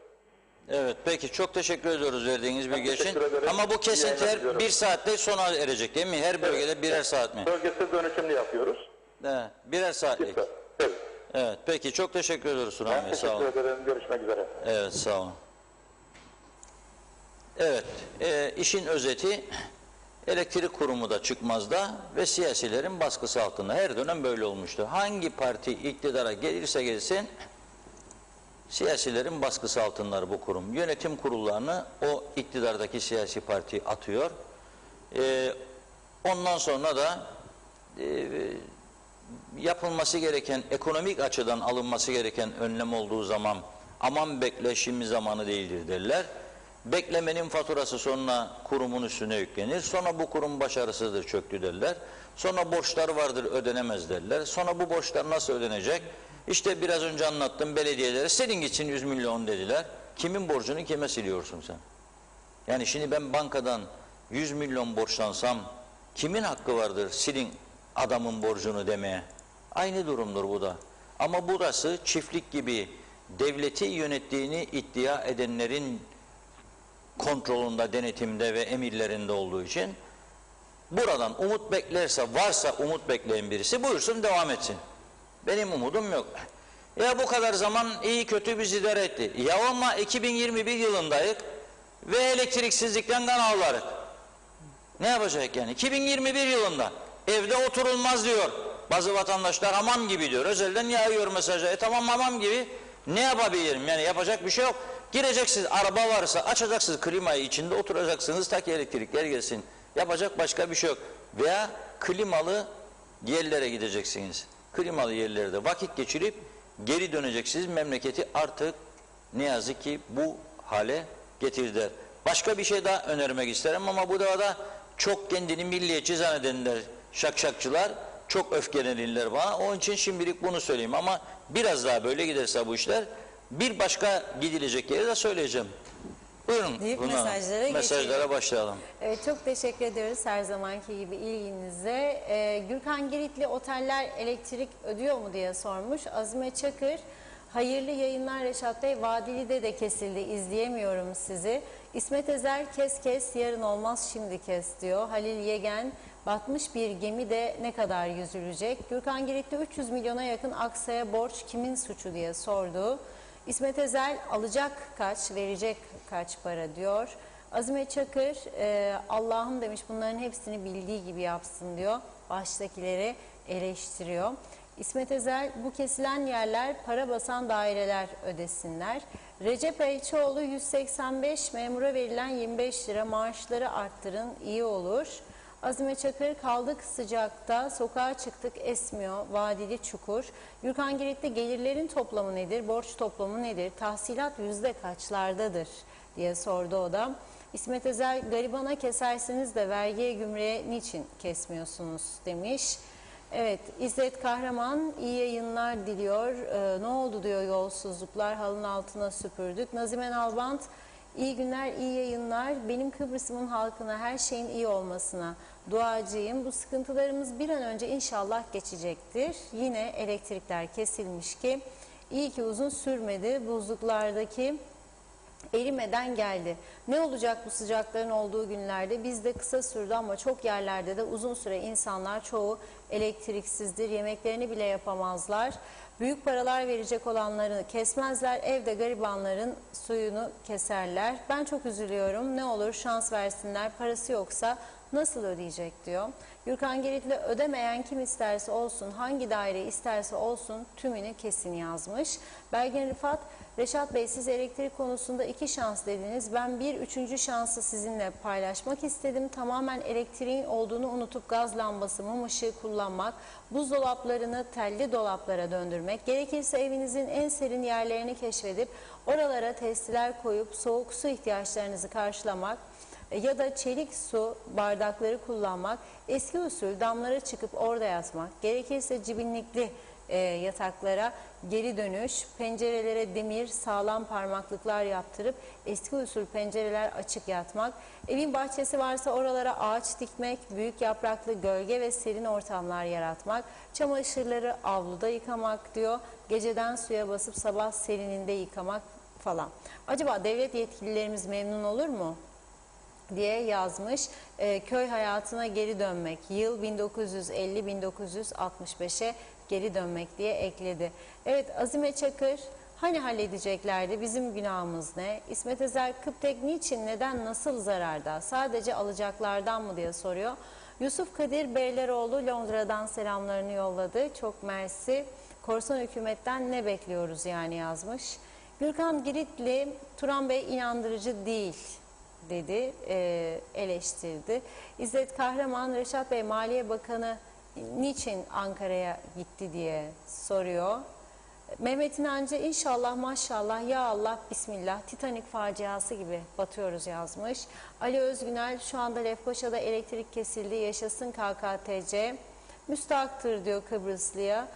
Evet, peki çok teşekkür ediyoruz verdiğiniz bilgi için. teşekkür ederim. Ama bu İyi kesintiler yayınlar diliyorum. 1 saatte sona erecek değil mi? Her bölgede birer saat mi? Bölgesel dönüşümlü yapıyoruz. Evet, birer saatlik. Evet. Evet, peki çok teşekkür ediyoruz Turan Ben Bey, sağ olun. teşekkür ederim. Görüşmek üzere. Evet, sağ olun. Evet, işin özeti elektrik kurumu da çıkmazda ve siyasilerin baskısı altında. Her dönem böyle olmuştu. Hangi parti iktidara gelirse gelsin siyasilerin baskısı altındadır bu kurum. Yönetim kurullarını o iktidardaki siyasi parti atıyor. Ondan sonra da yapılması gereken, ekonomik açıdan alınması gereken önlem olduğu zaman aman bekle şimdi zamanı değildir derler. Beklemenin faturası sonra kurumun üstüne yüklenir. Sonra bu kurum başarısızdır, çöktü derler. Sonra borçlar vardır, ödenemez derler. Sonra bu borçlar nasıl ödenecek? İşte biraz önce anlattım, belediyelere senin için 100 milyon dediler. Kimin borcunu kime siliyorsun sen? Yani şimdi ben bankadan 100 milyon borçlansam kimin hakkı vardır silin adamın borcunu demeye? Aynı durumdur bu da. Ama burası çiftlik gibi devleti yönettiğini iddia edenlerin kontrolünde, denetimde ve emirlerinde olduğu için buradan umut beklerse, varsa umut bekleyen birisi buyursun devam etsin. Benim umudum yok. Ya bu kadar zaman iyi kötü biz idare etti. Ya ama 2021 yılındayız ve elektriksizlikten kan ağlarız. Ne yapacak yani? 2021 yılında evde oturulmaz diyor. Bazı vatandaşlar hamam gibi diyor. Özelden yağıyor mesajı. Tamam hamam gibi. Ne yapabilirim? Yani yapacak bir şey yok. Gireceksiniz, araba varsa açacaksınız klimayı, içinde oturacaksınız ta ki elektrikler gelsin. Yapacak başka bir şey yok. Veya klimalı yerlere gideceksiniz. Klimalı yerlerde vakit geçirip geri döneceksiniz. Memleketi artık ne yazık ki bu hale getirdiler. Başka bir şey daha önermek isterim ama bu da çok kendini milliyetçi zannedenler, şakşakçılar çok öfkelenirler bana. Onun için şimdilik bunu söyleyeyim ama biraz daha böyle giderse bu işler bir başka gidilecek yeri de söyleyeceğim. Buyurun. Deyip mesajlara başlayalım. Evet, çok teşekkür ediyoruz her zamanki gibi ilginize. Gürkan Giritli oteller elektrik ödüyor mu diye sormuş. Azime Çakır, hayırlı yayınlar Reşat Bey. Vadili'de de kesildi, izleyemiyorum sizi. İsmet Ezer, kes yarın olmaz şimdi kes diyor. Halil Yegen, batmış bir gemi de ne kadar yüzülecek? Gürkan Giritli 300 milyona yakın Aksa'ya borç kimin suçu diye sordu. İsmet Ezel alacak kaç, verecek kaç para diyor. Azime Çakır, Allah'ım demiş bunların hepsini bildiği gibi yapsın diyor. Baştakileri eleştiriyor. İsmet Ezel, bu kesilen yerler para basan daireler ödesinler. Recep Elçioğlu, 185 memura verilen 25 lira maaşları arttırın iyi olur. Azime Çakır, kaldık sıcakta, sokağa çıktık esmiyor, vadili çukur. Gürkan Girit'te gelirlerin toplamı nedir, borç toplamı nedir, tahsilat yüzde kaçlardadır diye sordu o da. İsmet Ezel, garibana kesersiniz de vergiye gümrüğe niçin kesmiyorsunuz demiş. Evet, İzzet Kahraman iyi yayınlar diliyor. Ne oldu diyor, yolsuzluklar halının altına süpürdük. Nazime Nalbant, iyi günler, iyi yayınlar. Benim Kıbrıs'ımın halkına her şeyin iyi olmasına duacıyım. Bu sıkıntılarımız bir an önce inşallah geçecektir. Yine elektrikler kesilmiş ki iyi ki uzun sürmedi. Buzluklardaki erimeden geldi. Ne olacak bu sıcakların olduğu günlerde? Bizde kısa sürdü ama çok yerlerde de uzun süre insanlar çoğu elektriksizdir. Yemeklerini bile yapamazlar. Büyük paralar verecek olanları kesmezler. Evde garibanların suyunu keserler. Ben çok üzülüyorum. Ne olur şans versinler. Parası yoksa nasıl ödeyecek diyor. Gürkan Giritli, ödemeyen kim isterse olsun, hangi daire isterse olsun tümünü kesin yazmış. Belgin Rıfat, Reşat Bey siz elektrik konusunda 2 şans dediniz. Ben bir 3. şansı sizinle paylaşmak istedim. Tamamen elektriğin olduğunu unutup gaz lambası, mum ışığı kullanmak, buzdolaplarını telli dolaplara döndürmek, gerekirse evinizin en serin yerlerini keşfedip oralara testiler koyup soğuk su ihtiyaçlarınızı karşılamak, ya da çelik su bardakları kullanmak, eski usul damlara çıkıp orada yatmak, gerekirse cibinlikli yataklara geri dönüş, pencerelere demir, sağlam parmaklıklar yaptırıp eski usul pencereler açık yatmak, evin bahçesi varsa oralara ağaç dikmek, büyük yapraklı gölge ve serin ortamlar yaratmak, çamaşırları avluda yıkamak diyor, geceden suya basıp sabah serininde yıkamak falan. Acaba devlet yetkililerimiz memnun olur mu diye yazmış. Köy hayatına geri dönmek, yıl 1950-1965'e geri dönmek diye ekledi. Evet, Azime Çakır, hani halledeceklerdi, bizim günahımız ne? İsmet Ezer, Kıptek niçin, neden, nasıl zararda, sadece alacaklardan mı diye soruyor. Yusuf Kadir Beyleroğlu Londra'dan selamlarını yolladı. Çok mersi. Korsan hükümetten ne bekliyoruz yani yazmış. Gürkan Giritli, Turan Bey inandırıcı değil dedi, eleştirdi. İzzet Kahraman, Reşat Bey Maliye Bakanı niçin Ankara'ya gitti diye soruyor. Mehmet İnancı, inşallah maşallah ya Allah bismillah Titanik faciası gibi batıyoruz yazmış. Ali Özgünel, şu anda Lefkoşa'da elektrik kesildi, yaşasın KKTC. Müstahaktır diyor Kıbrıslı'ya.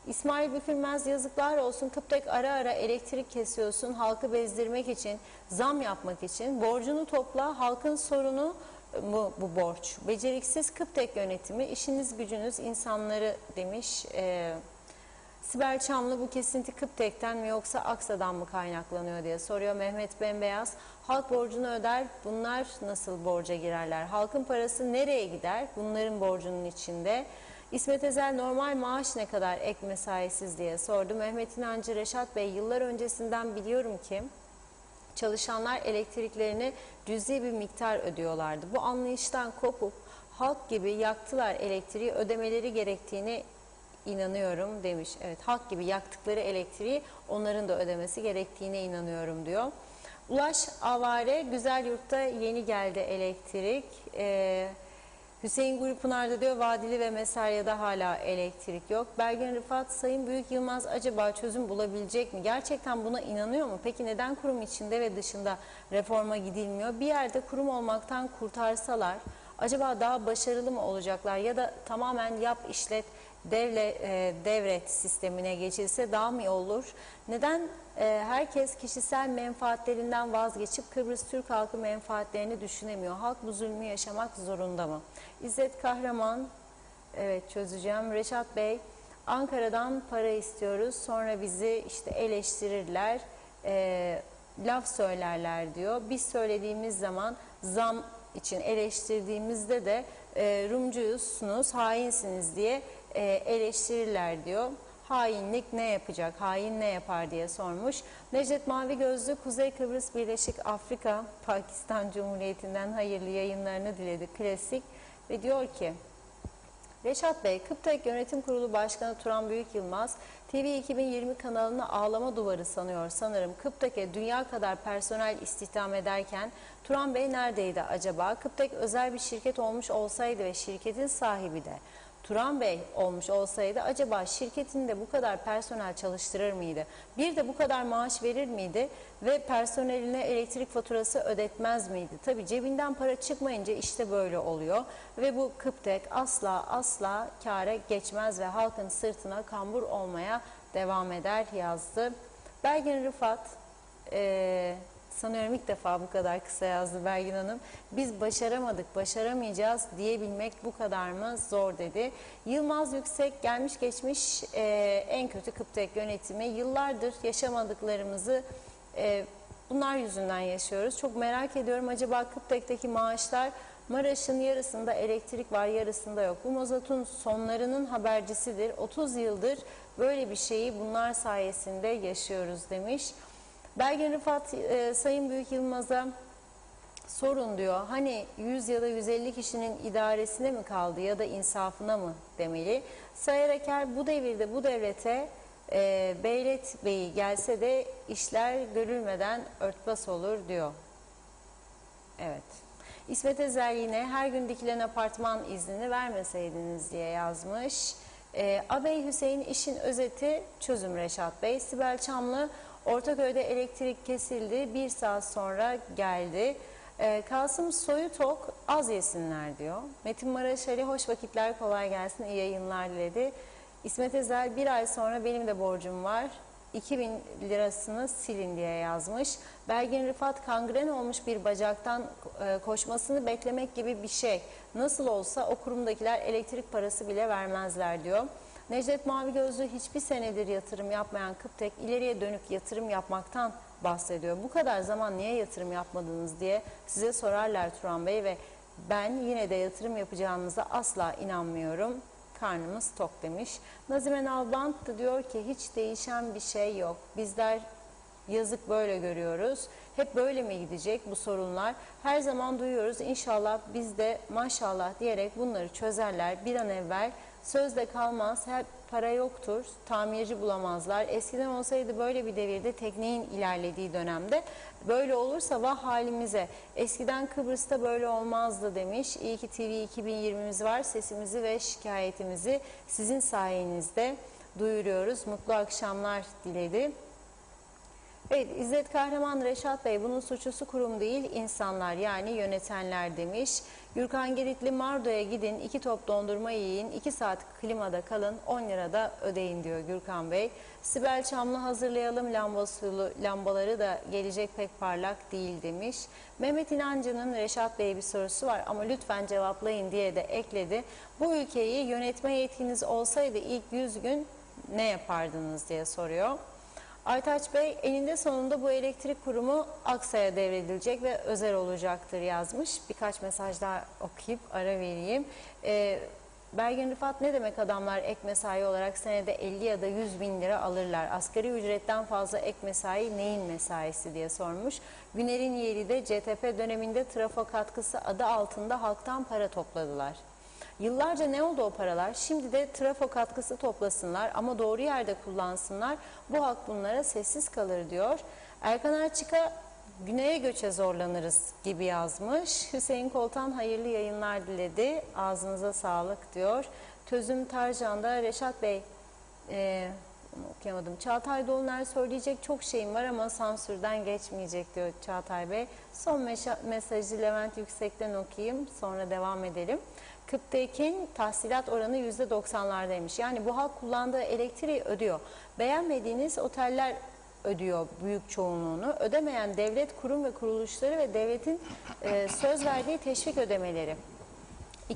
İsmail Bükülmez, yazıklar olsun, Kıptek ara ara elektrik kesiyorsun halkı bezdirmek için, zam yapmak için, borcunu topla, halkın sorunu bu borç. Beceriksiz Kıptek yönetimi, işiniz gücünüz insanları demiş. Sibel Çamlı, bu kesinti Kıptek'ten mi yoksa Aksa'dan mı kaynaklanıyor diye soruyor. Mehmet Bembeyaz, halk borcunu öder, bunlar nasıl borca girerler? Halkın parası nereye gider? Bunların borcunun içinde. İsmet Ezel, normal maaş ne kadar ek mesaisiz diye sordu. Mehmet İnancı, Reşat Bey, yıllar öncesinden biliyorum ki çalışanlar elektriklerini cüzi bir miktar ödüyorlardı. Bu anlayıştan kopup halk gibi yaktılar elektriği, ödemeleri gerektiğine inanıyorum demiş. Evet, halk gibi yaktıkları elektriği onların da ödemesi gerektiğine inanıyorum diyor. Ulaş Avare, Güzelyurt'ta yeni geldi elektrik. Hüseyin Gülpınar'da diyor Vadili ve Mesarya'da hala elektrik yok. Belgin Rıfat, Sayın Büyük Yılmaz acaba çözüm bulabilecek mi? Gerçekten buna inanıyor mu? Peki neden kurum içinde ve dışında reforma gidilmiyor? Bir yerde kurum olmaktan kurtarsalar acaba daha başarılı mı olacaklar? Ya da tamamen yap işlet devlet sistemine geçilse daha mı iyi olur? Neden herkes kişisel menfaatlerinden vazgeçip Kıbrıs Türk halkı menfaatlerini düşünemiyor? Halk bu zulmü yaşamak zorunda mı? İzzet Kahraman, evet çözeceğim. Reşat Bey, Ankara'dan para istiyoruz, sonra bizi işte eleştirirler, laf söylerler diyor. Biz söylediğimiz zaman zam için eleştirdiğimizde de Rumcuysunuz, hainsiniz diye eleştirirler diyor. Hainlik ne yapacak, hain ne yapar diye sormuş. Necdet Mavi Gözlü, Kuzey Kıbrıs Birleşik Afrika Pakistan Cumhuriyeti'nden hayırlı yayınlarını diledi. Klasik ve diyor ki, Reşat Bey, Kıptek Yönetim Kurulu Başkanı Turan Büyük Yılmaz, TV 2020 kanalını ağlama duvarı sanıyor sanırım. Kıptek'e dünya kadar personel istihdam ederken Turan Bey neredeydi acaba? Kıptek özel bir şirket olmuş olsaydı ve şirketin sahibi de Turan Bey olmuş olsaydı acaba şirketinde bu kadar personel çalıştırır mıydı? Bir de bu kadar maaş verir miydi ve personeline elektrik faturası ödetmez miydi? Tabii cebinden para çıkmayınca işte böyle oluyor ve bu Kıptek asla kâra geçmez ve halkın sırtına kambur olmaya devam eder yazdı. Belgin Rıfat, sanıyorum ilk defa bu kadar kısa yazdı Belgin Hanım. Biz başaramadık, başaramayacağız diyebilmek bu kadar mı zor dedi. Yılmaz Yüksek, gelmiş geçmiş en kötü Kıptek yönetimi. Yıllardır yaşamadıklarımızı bunlar yüzünden yaşıyoruz. Çok merak ediyorum, acaba Kıptek'teki maaşlar, Maraş'ın yarısında elektrik var, yarısında yok. Bu mazotun sonlarının habercisidir. 30 yıldır böyle bir şeyi bunlar sayesinde yaşıyoruz demiş. Belgin Rıfat, Sayın Büyük Yılmaz'a sorun diyor. Hani 100 ya da 150 kişinin idaresine mi kaldı ya da insafına mı demeli? Sayar Eker, bu devirde bu devlete Beylet Bey'i gelse de işler görülmeden örtbas olur diyor. Evet. İsmet Ezer yine, her gün dikilen apartman iznini vermeseydiniz diye yazmış. Abey Hüseyin, işin özeti çözüm Reşat Bey. Sibel Çamlı, Ortaköy'de elektrik kesildi, 1 saat sonra geldi. Kasım Soyutok, az yesinler diyor. Metin Maraş Ali, hoş vakitler, kolay gelsin, iyi yayınlar diledi. İsmet Ezel, bir ay sonra benim de borcum var. 2000 lirasını silin diye yazmış. Belgin Rıfat, kangren olmuş bir bacaktan koşmasını beklemek gibi bir şey. Nasıl olsa o kurumdakiler elektrik parası bile vermezler diyor. Necdet Mavi Gözlü, hiçbir senedir yatırım yapmayan Kıptek ileriye dönük yatırım yapmaktan bahsediyor. Bu kadar zaman niye yatırım yapmadınız diye size sorarlar Turan Bey ve ben yine de yatırım yapacağınıza asla inanmıyorum. Karnımız tok demiş. Nazime Nalbant da diyor ki hiç değişen bir şey yok. Bizler yazık böyle görüyoruz. Hep böyle mi gidecek bu sorunlar? Her zaman duyuyoruz. İnşallah biz de maşallah diyerek bunları çözerler. Bir an evvel sözde kalmaz. Hep para yoktur. Tamirci bulamazlar. Eskiden olsaydı böyle bir devirde tekniğin ilerlediği dönemde böyle olursa vah halimize. Eskiden Kıbrıs'ta böyle olmazdı demiş. İyi ki TV 2020'miz var. Sesimizi ve şikayetimizi sizin sayenizde duyuruyoruz. Mutlu akşamlar diledi. Evet, İzzet Kahraman, Reşat Bey, bunun suçlusu kurum değil insanlar yani yönetenler demiş. Gürkan Giritli, Mardo'ya gidin 2 top dondurma yiyin 2 saat klimada kalın 10 lira da ödeyin diyor Gürkan Bey. Sibel Çamlı, hazırlayalım lambaları da gelecek pek parlak değil demiş. Mehmet İnancı'nın Reşat Bey'e bir sorusu var ama lütfen cevaplayın diye de ekledi. Bu ülkeyi yönetme yetkiniz olsaydı ilk 100 gün ne yapardınız diye soruyor. Aytaç Bey, eninde sonunda bu elektrik kurumu Aksa'ya devredilecek ve özel olacaktır yazmış. Birkaç mesaj daha okuyup ara vereyim. Belgin Rıfat, ne demek adamlar ek mesai olarak senede 50 ya da 100 bin lira alırlar? Asgari ücretten fazla ek mesai neyin mesaisi diye sormuş. Güner'in yeri de CTP döneminde trafo katkısı adı altında halktan para topladılar. Yıllarca ne oldu o paralar? Şimdi de trafo katkısı toplasınlar ama doğru yerde kullansınlar. Bu halk bunlara sessiz kalır diyor. Erkan Erçik'a güneye göçe zorlanırız gibi yazmış. Hüseyin Koltan hayırlı yayınlar diledi. Ağzınıza sağlık diyor. Tözüm Tarcan'da Reşat Bey okuyamadım. Çağatay Doluner, söyleyecek çok şeyim var ama sansürden geçmeyecek diyor Çağatay Bey. Son mesajı Levent Yüksek'ten okuyayım sonra devam edelim. Kıptek'in tahsilat oranı %90'lardaymış. Yani bu halk kullandığı elektriği ödüyor. Beğenmediğiniz oteller ödüyor büyük çoğunluğunu. Ödemeyen devlet kurum ve kuruluşları ve devletin söz verdiği teşvik ödemeleri.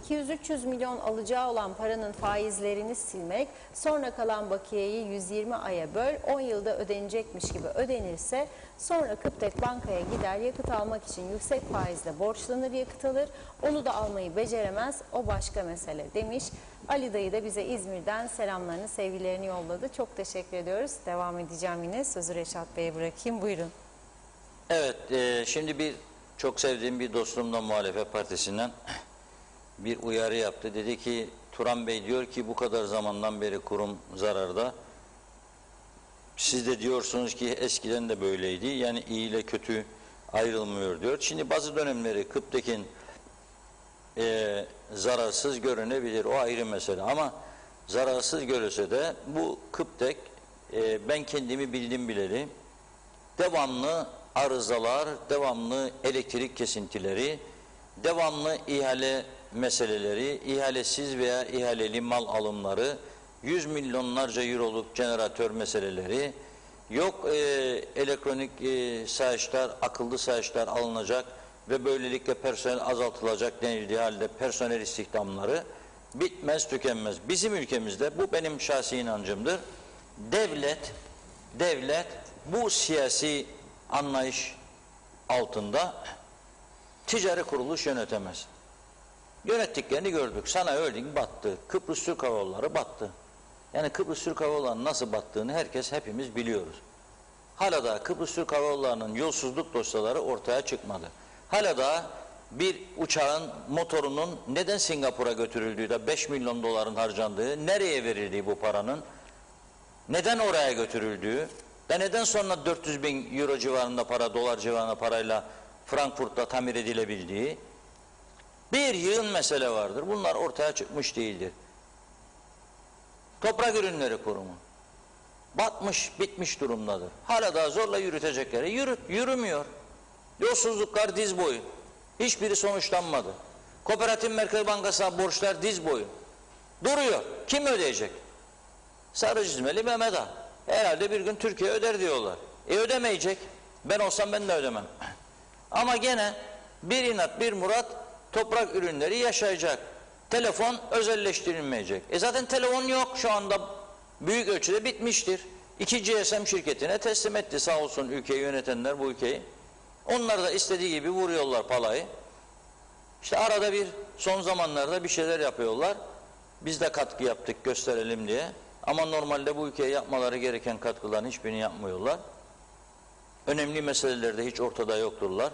200-300 milyon alacağı olan paranın faizlerini silmek, sonra kalan bakiyeyi 120 aya böl, 10 yılda ödenecekmiş gibi ödenirse sonra Kıptek bankaya gider, yakıt almak için yüksek faizle borçlanır, yakıt alır, onu da almayı beceremez, o başka mesele demiş. Ali dayı da bize İzmir'den selamlarını, sevgilerini yolladı. Çok teşekkür ediyoruz. Devam edeceğim yine. Sözü Reşat Bey'e bırakayım. Buyurun. Evet, şimdi çok sevdiğim bir dostumdan, Muhalefet Partisi'nden bir uyarı yaptı. Dedi ki, Turan Bey diyor ki bu kadar zamandan beri kurum zararda. Siz de diyorsunuz ki eskiden de böyleydi. Yani iyi ile kötü ayrılmıyor diyor. Şimdi bazı dönemleri Kıptek'in zararsız görünebilir. O ayrı mesele. Ama zararsız görülse de bu Kıptek ben kendimi bildim bileli devamlı arızalar, devamlı elektrik kesintileri, devamlı ihale meseleleri, ihalesiz veya ihaleli mal alımları, 100 milyonlarca euroluk jeneratör meseleleri, yok elektronik sayaçlar, akıllı sayaçlar alınacak ve böylelikle personel azaltılacak denildiği halde personel istihdamları bitmez tükenmez. Bizim ülkemizde, bu benim şahsi inancımdır, devlet bu siyasi anlayış altında ticari kuruluş yönetemez. Yönettiklerini gördük. Sanayi Holding battı. Kıbrıs Türk Hava Yolları battı. Yani Kıbrıs Türk Hava Yolları'nın nasıl battığını hepimiz biliyoruz. Hala da Kıbrıs Türk Hava Yolları'nın yolsuzluk dosyaları ortaya çıkmadı. Hala da bir uçağın motorunun neden Singapur'a götürüldüğü de 5 milyon doların harcandığı, nereye verildiği bu paranın, neden oraya götürüldüğü ve neden sonra 400 bin euro civarında para, dolar civarında parayla Frankfurt'ta tamir edilebildiği bir yığın mesele vardır. Bunlar ortaya çıkmış değildir. Toprak Ürünleri Kurumu batmış, bitmiş durumdadır. Hala daha zorla yürütecekleri yürümüyor. Yolsuzluklar diz boyu. Hiçbiri sonuçlanmadı. Kooperatif Merkez Bankası'na borçlar diz boyu. Duruyor. Kim ödeyecek? Sarı çizmeli Mehmet Ağa. Herhalde bir gün Türkiye öder diyorlar. Ödemeyecek. Ben olsam ben de ödemem. Ama gene bir inat bir murat, toprak ürünleri yaşayacak. Telefon özelleştirilmeyecek. Zaten telefon yok şu anda, büyük ölçüde bitmiştir. 2 GSM şirketine teslim etti sağ olsun ülkeyi yönetenler bu ülkeyi. Onlar da istediği gibi vuruyorlar palayı. İşte arada bir son zamanlarda bir şeyler yapıyorlar. Biz de katkı yaptık gösterelim diye. Ama normalde bu ülkeye yapmaları gereken katkıların hiçbirini yapmıyorlar. Önemli meselelerde hiç ortada yokturlar.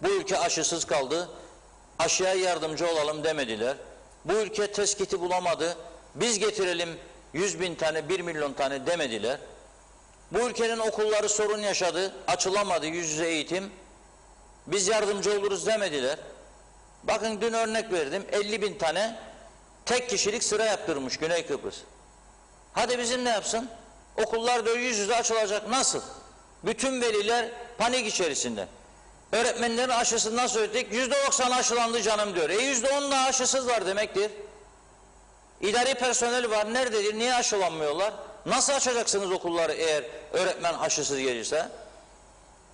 Bu ülke aşısız kaldı. Aşıya yardımcı olalım demediler. Bu ülke test kiti bulamadı. Biz getirelim 100.000 tane, 1 milyon tane demediler. Bu ülkenin okulları sorun yaşadı. Açılamadı yüz yüze eğitim. Biz yardımcı oluruz demediler. Bakın dün örnek verdim. 50.000 tane tek kişilik sıra yaptırmış Güney Kıbrıs. Hadi bizim ne yapsın? Okullar da yüz yüze açılacak. Nasıl? Bütün veliler panik içerisinde. Öğretmenlerin aşısından söyledik. %90 aşılandı canım diyor. %10 da aşısız var demektir. İdari personel var. Nerededir? Niye aşılanmıyorlar? Nasıl açacaksınız okulları eğer öğretmen aşısız gelirse?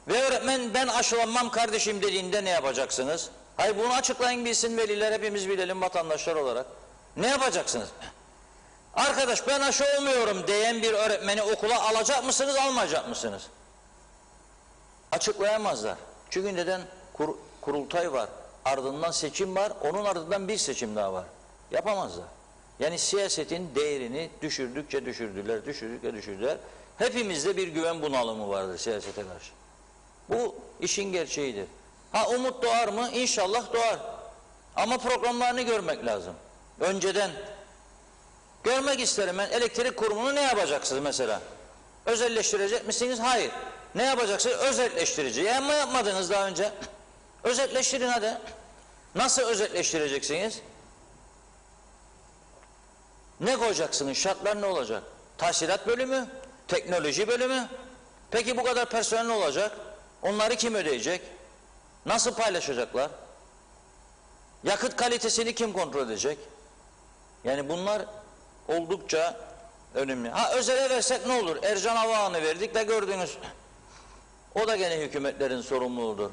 Ve öğretmen ben aşılanmam kardeşim dediğinde ne yapacaksınız? Hayır, bunu açıklayın bilsin veliler, hepimiz bilelim vatandaşlar olarak. Ne yapacaksınız? Arkadaş ben aşı olmuyorum diyen bir öğretmeni okula alacak mısınız, almayacak mısınız? Açıklayamazlar. Çünkü neden? Kurultay var. Ardından seçim var. Onun ardından bir seçim daha var. Yapamazlar. Yani siyasetin değerini düşürdükçe düşürdüler. Hepimizde bir güven bunalımı vardır siyasete karşı. Bu işin gerçeğidir. Ha umut doğar mı? İnşallah doğar. Ama programlarını görmek lazım. Önceden görmek isterim ben. Elektrik kurumunu ne yapacaksınız mesela? Özelleştirecek misiniz? Hayır. Ne yapacaksınız? Özelleştirici. Ama yapmadınız daha önce. Özelleştirin hadi. Nasıl özelleştireceksiniz? Ne koyacaksınız? Şartlar ne olacak? Tahsilat bölümü, teknoloji bölümü. Peki bu kadar personel ne olacak? Onları kim ödeyecek? Nasıl paylaşacaklar? Yakıt kalitesini kim kontrol edecek? Yani bunlar oldukça önemli. Ha özele versek ne olur? Ercan Havaalanı verdik de gördünüz. O da gene hükümetlerin sorumluluğudur.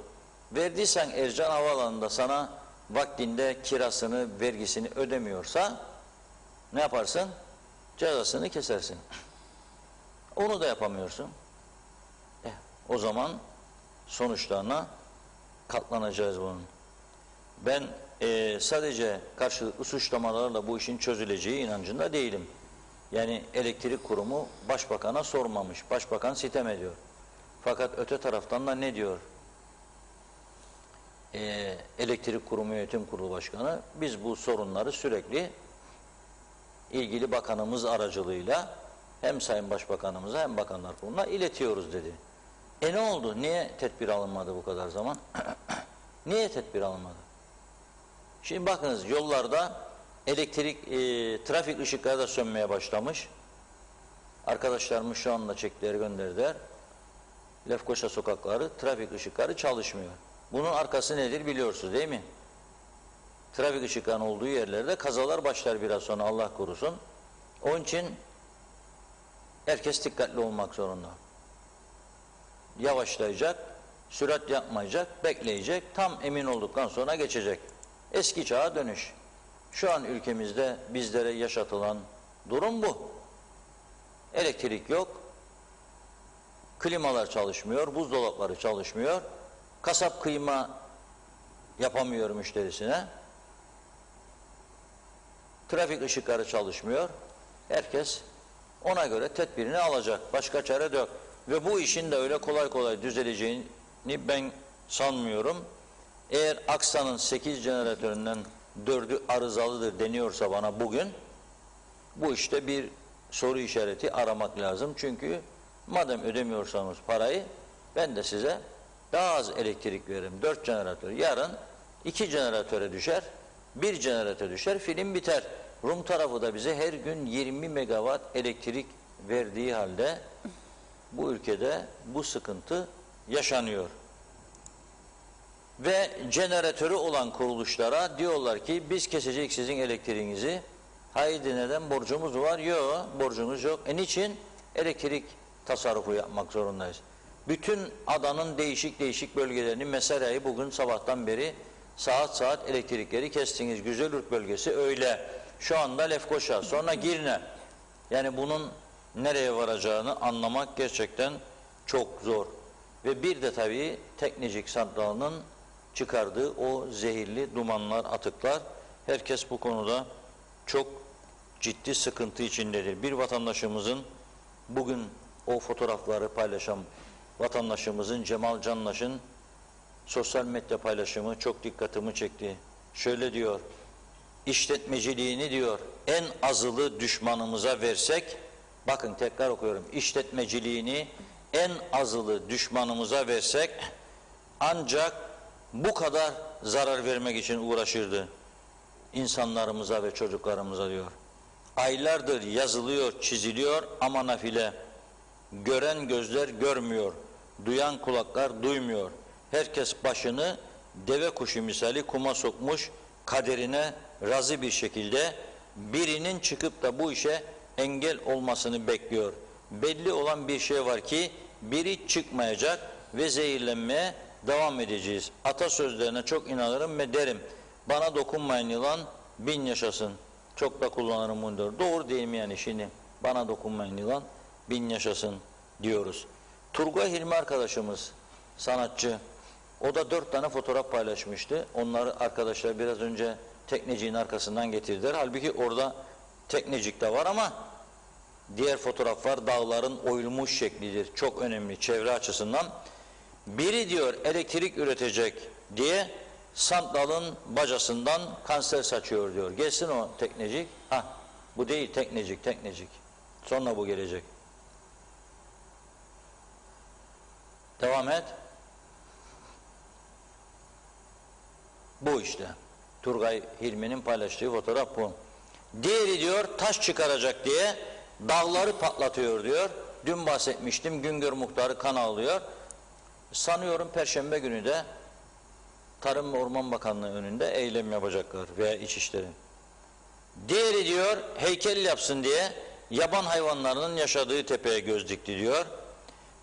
Verdiysen Ercan Havaalanı'nda sana vaktinde kirasını, vergisini ödemiyorsa ne yaparsın? Cezasını kesersin. Onu da yapamıyorsun. O zaman sonuçlarına katlanacağız bunun. Ben sadece karşılıklı suçlamalarla bu işin çözüleceği inancında değilim. Yani elektrik kurumu başbakana sormamış. Başbakan sitem ediyor. Fakat öte taraftan da ne diyor? Elektrik Kurumu Yönetim Kurulu Başkanı, biz bu sorunları sürekli ilgili bakanımız aracılığıyla hem Sayın Başbakanımıza hem Bakanlar Kurulu'na iletiyoruz dedi. Ne oldu? Niye tedbir alınmadı bu kadar zaman? Niye tedbir alınmadı? Şimdi bakınız yollarda elektrik, trafik ışıkları da sönmeye başlamış. Arkadaşlarımız şu anda çektiler, gönderdiler. Lefkoşa sokakları, trafik ışıkları çalışmıyor. Bunun arkası nedir biliyorsunuz değil mi? Trafik ışıklarının olduğu yerlerde kazalar başlar biraz sonra, Allah korusun. Onun için herkes dikkatli olmak zorunda. Yavaşlayacak, sürat yapmayacak, bekleyecek, tam emin olduktan sonra geçecek. Eski çağa dönüş. Şu an ülkemizde bizlere yaşatılan durum bu. Elektrik yok, klimalar çalışmıyor, buzdolapları çalışmıyor, kasap kıyma yapamıyor müşterisine, trafik ışıkları çalışmıyor, herkes ona göre tedbirini alacak, başka çare yok. Ve bu işin de öyle kolay kolay düzeleceğini ben sanmıyorum. Eğer Aksa'nın 8 jeneratöründen 4'ü arızalıdır deniyorsa bana bugün, bu işte bir soru işareti aramak lazım. Çünkü madem ödemiyorsanız parayı, ben de size daha az elektrik veririm. 4 jeneratör. Yarın 2 jeneratöre düşer, 1 jeneratör düşer, film biter. Rum tarafı da bize her gün 20 megawatt elektrik verdiği halde bu ülkede bu sıkıntı yaşanıyor. Ve jeneratörü olan kuruluşlara diyorlar ki biz kesecek sizin elektriğinizi, Haydi neden? Borcumuz var. Yok, borcumuz yok. Niçin? Elektrik tasarrufu yapmak zorundayız. Bütün adanın değişik değişik bölgelerini Mesera'yı bugün sabahtan beri saat saat elektrikleri kestiniz. Güzelürk bölgesi öyle. Şu anda Lefkoşa, sonra Girne. Yani bunun nereye varacağını anlamak gerçekten çok zor. Ve bir de tabii Teknecik Santralı'nın çıkardığı o zehirli dumanlar, atıklar. Herkes bu konuda çok ciddi sıkıntı içindedir. Bir vatandaşımızın bugün o fotoğrafları paylaşan vatandaşımızın Cemal Canlaş'ın sosyal medya paylaşımı çok dikkatimi çekti. Şöyle diyor, işletmeciliğini diyor en azılı düşmanımıza versek, bakın tekrar okuyorum, işletmeciliğini en azılı düşmanımıza versek ancak bu kadar zarar vermek için uğraşırdı insanlarımıza ve çocuklarımıza diyor. Aylardır yazılıyor, çiziliyor ama nafile. Gören gözler görmüyor, duyan kulaklar duymuyor. Herkes başını deve kuşu misali kuma sokmuş, kaderine razı bir şekilde birinin çıkıp da bu işe engel olmasını bekliyor. Belli olan bir şey var ki biri çıkmayacak ve zehirlenmeye devam edeceğiz. Atasözlerine çok inanırım ve derim, bana dokunmayın yılan bin yaşasın. Çok da kullanırım bunu. Doğru değil mi yani şimdi? Bana dokunmayın yılan bin yaşasın diyoruz. Turgay Hilmi arkadaşımız, sanatçı, o da 4 tane fotoğraf paylaşmıştı. Onları arkadaşlar biraz önce Tekneciğin arkasından getirdiler. Halbuki orada Teknecik de var ama diğer fotoğraflar dağların oyulmuş şeklidir. Çok önemli çevre açısından. Biri diyor elektrik üretecek diye santralın bacasından kanser saçıyor diyor. Gelsin o Teknecik. Bu değil Teknecik. Sonra bu gelecek. Devam et. Bu işte. Turgay Hilmi'nin paylaştığı fotoğraf bu. Diğeri diyor taş çıkaracak diye dağları patlatıyor diyor. Dün bahsetmiştim, Güngör Muhtarı kan ağlıyor. Sanıyorum Perşembe günü de Tarım ve Orman Bakanlığı önünde eylem yapacaklar veya İçişleri. Diğeri diyor heykel yapsın diye yaban hayvanlarının yaşadığı tepeye göz dikti diyor.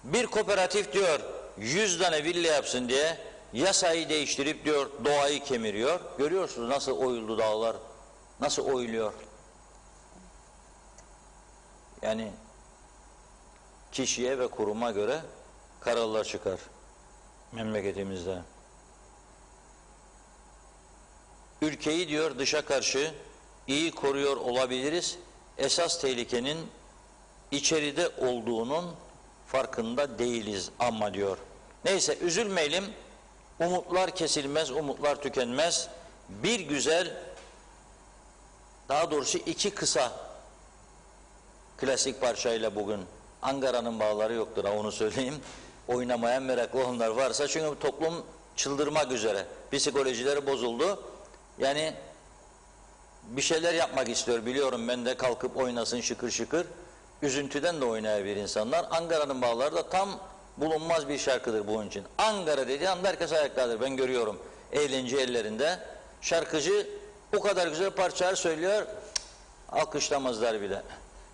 Bir kooperatif diyor 100 tane villa yapsın diye yasayı değiştirip diyor doğayı kemiriyor. Görüyorsunuz nasıl oyuldu dağlar, nasıl oyuluyor. Yani kişiye ve kuruma göre kararlar çıkar memleketimizde. Ülkeyi diyor dışa karşı iyi koruyor olabiliriz. Esas tehlikenin içeride olduğunun farkında değiliz ama diyor. Neyse üzülmeyelim. Umutlar kesilmez, umutlar tükenmez. Bir güzel, daha doğrusu 2 kısa klasik parçayla bugün Ankara'nın bağları yoktur onu söyleyeyim. Oynamaya meraklı olanlar varsa çünkü toplum çıldırmak üzere. Psikolojileri bozuldu. Yani bir şeyler yapmak istiyor biliyorum ben de kalkıp oynasın şıkır şıkır. Üzüntüden de oynayabilir insanlar. Ankara'nın bağları da tam bulunmaz bir şarkıdır bunun için. Ankara dediği anda herkes ayaktadır. Ben görüyorum eğlence ellerinde. Şarkıcı o kadar güzel parçalar söylüyor, alkışlamazlar bile.